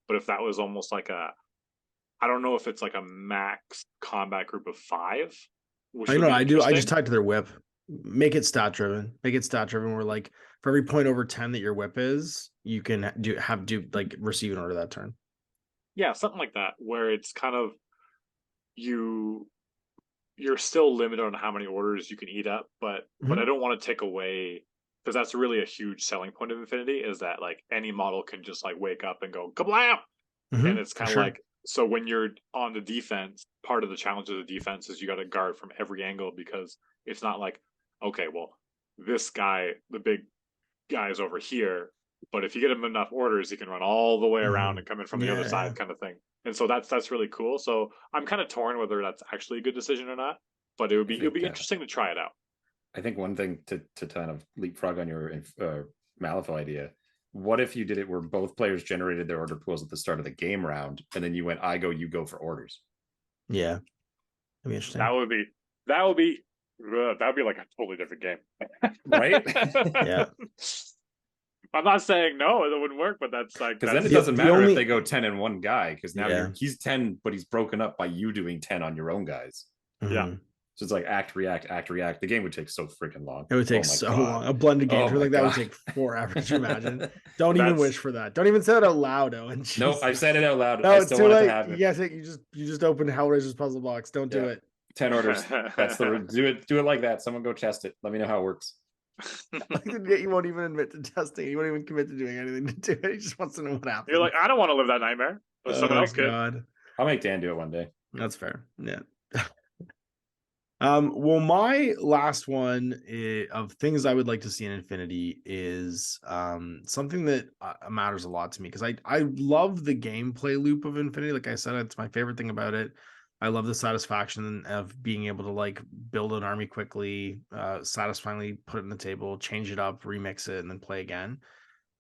But if that was almost like I don't know if it's like a max combat group of 5. I know. I do. I just tied to their whip. Make it stat driven. Make it stat driven. Where like for every point over 10 that your whip is, you can do like receive an order that turn. Yeah, something like that, where it's kind of you're still limited on how many orders you can eat up, but I don't want to take away, because that's really a huge selling point of Infinity, is that like any model can just like wake up and go kablam, and it's kind of like, so when you're on the defense, part of the challenge of the defense is you got to guard from every angle, because it's not like, okay, well, this guy, the big guy, is over here, but if you get him enough orders, he can run all the way around and come in from the other side, kind of thing. And so that's really cool. So I'm kind of torn whether that's actually a good decision or not, but it would be interesting to try it out. I think one thing to kind of leapfrog on your Malifaux idea. What if you did it where both players generated their order pools at the start of the game round, and then you went I go, you go for orders? Yeah, that'd be interesting. That would be like a totally different game, right? Yeah. I'm not saying no, it wouldn't work, but that's like, because then it doesn't matter if they go 10 and one guy, because now he's 10, but he's broken up by you doing 10 on your own guys. Yeah. So it's like act, react. The game would take so freaking long. It would take so long. A blended game like that would take forever. Could you imagine? Don't even wish for that. Don't even say it out loud, Owen. No, I've said it out loud. No, it's too late. You just open Hellraiser's puzzle box. Don't do it. 10 orders. That's the do it like that. Someone go test it. Let me know how it works. You won't even admit to testing. You won't even commit to doing anything to do it. He just wants to know what happens. You're like, I don't want to live that nightmare. But someone else could. I'll make Dan do it one day. That's fair. Yeah. Well, my last one of things I would like to see in Infinity is something that matters a lot to me, because I love the gameplay loop of Infinity. Like I said, it's my favorite thing about it. I love the satisfaction of being able to like build an army quickly, satisfyingly put it on the table, change it up, remix it, and then play again.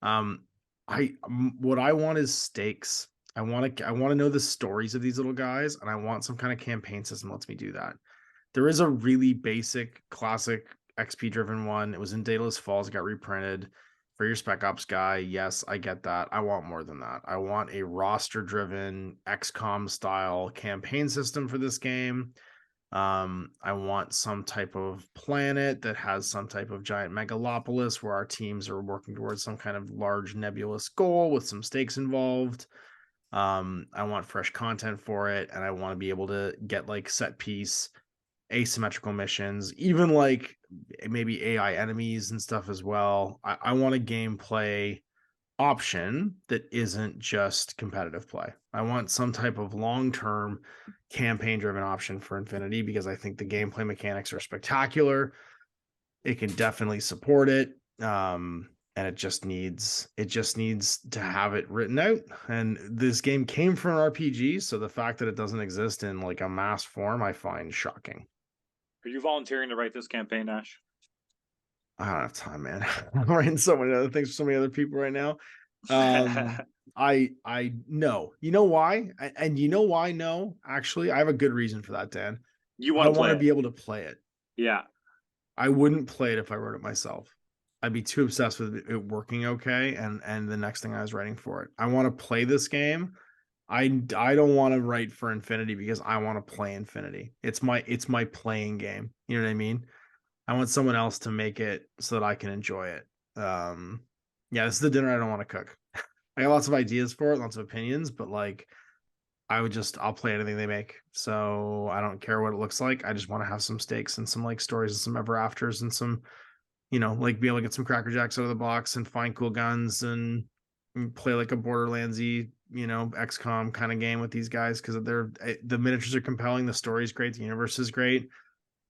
What I want is stakes. I want to know the stories of these little guys, and I want some kind of campaign system that lets me do that. There is a really basic, classic XP driven one. It was in Daedalus Falls. It got reprinted for your Spec Ops guy. Yes, I get that. I want more than that. I want a roster driven XCOM style campaign system for this game. I want some type of planet that has some type of giant megalopolis where our teams are working towards some kind of large nebulous goal with some stakes involved. I want fresh content for it, and I want to be able to get like set piece asymmetrical missions, even like maybe AI enemies and stuff as well. I want a gameplay option that isn't just competitive play. I want some type of long-term campaign driven option for Infinity, because I think the gameplay mechanics are spectacular. It can definitely support it. and it just needs to have it written out. And this game came from an RPG, so the fact that it doesn't exist in like a mass form, I find shocking. Are you volunteering to write this campaign, Ash? I don't have time, man. I'm writing so many other things for so many other people right now. I know. You know why? And you know why? No, actually, I have a good reason for that, Dan. You I want to want play to be it? able to play it. Yeah. I wouldn't play it if I wrote it myself. I'd be too obsessed with it working okay, and the next thing I was writing for it. I want to play this game. I don't want to write for Infinity because I want to play Infinity. It's my playing game. You know what I mean? I want someone else to make it so that I can enjoy it. Yeah, this is the dinner I don't want to cook. I got lots of ideas for it, lots of opinions, but like I'll play anything they make. So I don't care what it looks like. I just want to have some stakes and some like stories and some ever afters and some, like be able to get some Cracker Jacks out of the box and find cool guns and play like a Borderlandsy, XCOM kind of game with these guys because the miniatures are compelling, the story's great, the universe is great.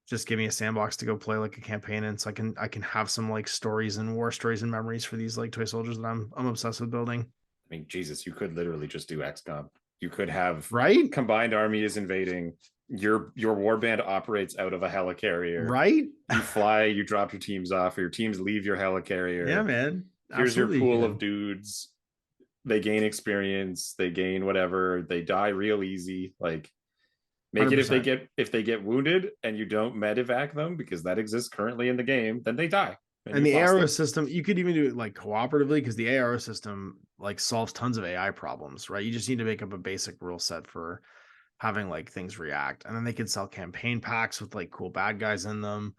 Just give me a sandbox to go play like a campaign, and so I can have some like stories and war stories and memories for these like toy soldiers that I'm obsessed with building. I mean, Jesus, you could literally just do XCOM. You could have right combined army is invading. Your warband operates out of a helicarrier. Right? You fly, you drop your teams off, or your teams leave your helicarrier. Yeah, man. Here's your pool of dudes. They gain experience, they gain whatever, they die real easy. Like make 100%. It if they get wounded and you don't medevac them, because that exists currently in the game, then they die. And the ARO system, you could even do it like cooperatively because the ARO system like solves tons of AI problems, right? You just need to make up a basic rule set for having like things react, and then they could sell campaign packs with like cool bad guys in them,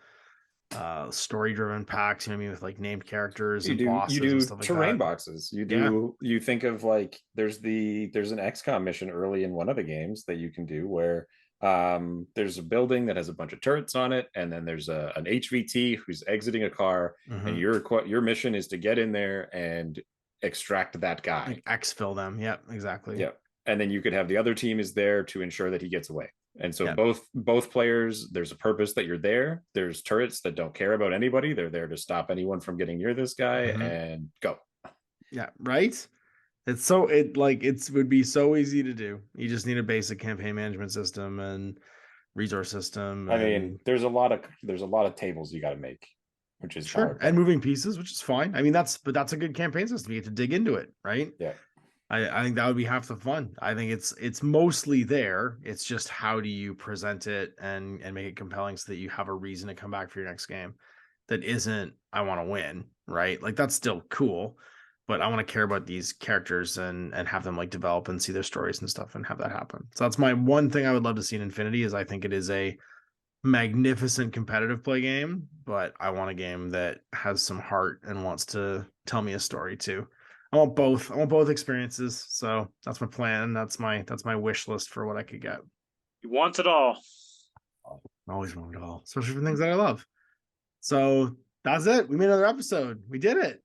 story driven packs, with like named characters and bosses and stuff like that. Terrain boxes. You think of like there's an XCOM mission early in one of the games that you can do where there's a building that has a bunch of turrets on it, and then there's an HVT who's exiting a car, and your mission is to get in there and extract that guy, like exfil them. Yep, exactly. Yep. And then you could have the other team is there to ensure that he gets away. And so yep. both players, there's a purpose that you're there. There's turrets that don't care about anybody. They're there to stop anyone from getting near this guy and go. Yeah, right. It would be so easy to do. You just need a basic campaign management system and resource system. I mean, there's a lot of tables you got to make, which is sure, and moving pieces, which is fine. I mean, that's a good campaign system. You get to dig into it, right? Yeah. I think that would be half the fun. I think it's mostly there. It's just how do you present it and make it compelling so that you have a reason to come back for your next game that isn't I want to win, right? Like that's still cool, but I want to care about these characters and have them like develop and see their stories and stuff and have that happen. So that's my one thing I would love to see in Infinity is I think it is a magnificent competitive play game, but I want a game that has some heart and wants to tell me a story too. I want both experiences. So that's my plan. That's my wish list for what I could get. You want it all. I always want it all, especially for things that I love. So that's it. We made another episode. We did it.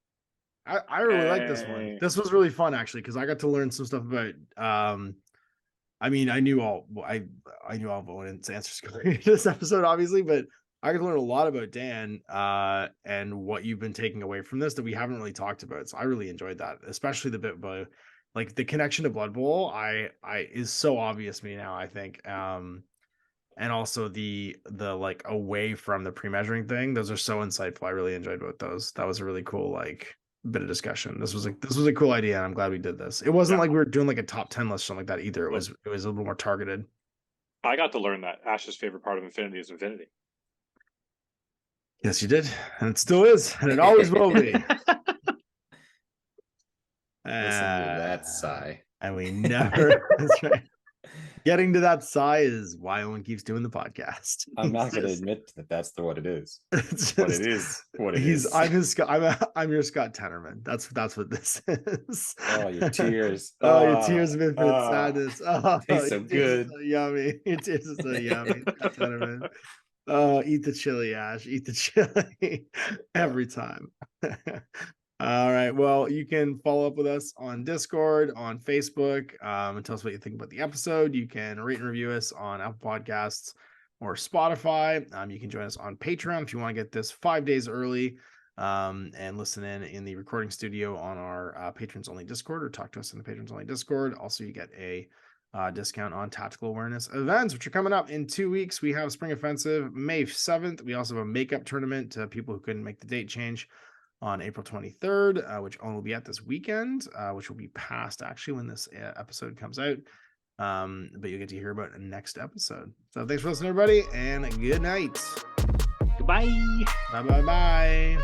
I really like this one. This was really fun actually because I got to learn some stuff about. I mean, I knew all of Owen's answers going into this episode, obviously, but I could learn a lot about Dan and what you've been taking away from this that we haven't really talked about. So I really enjoyed that, especially the bit about like the connection to Blood Bowl. I is so obvious to me now, I think. And also the like away from the pre-measuring thing. Those are so insightful. I really enjoyed both those. That was a really cool like bit of discussion. This was a cool idea, and I'm glad we did this. It wasn't like we were doing like a top 10 list or something like that either. It was a little more targeted. I got to learn that Ash's favorite part of Infinity is Infinity. Yes, you did. And it still is. And it always will be. Listen to that sigh. And we never that's right. Getting to that sigh is why Owen keeps doing the podcast. I'm not going to admit that that's what it is. But it is what it is. I'm your Scott Tenorman. That's what this is. Oh, your tears. Your tears of infinite sadness. Oh, tastes so good. So yummy. Your tears are so yummy. Tenorman. Eat the chili, Ash. Eat the chili every time. All right. Well, you can follow up with us on Discord, on Facebook, and tell us what you think about the episode. You can rate and review us on Apple Podcasts or Spotify. You can join us on Patreon if you want to get this 5 days early. and listen in the recording studio on our patrons only Discord, or talk to us in the patrons only Discord. Also, you get a discount on tactical awareness events, which are coming up in 2 weeks. We have Spring Offensive May 7th. We also have a makeup tournament to people who couldn't make the date change on April 23rd, which Owen will be at this weekend, which will be past actually when this episode comes out. But you'll get to hear about it next episode. So thanks for listening, everybody, and good night. Goodbye. Bye.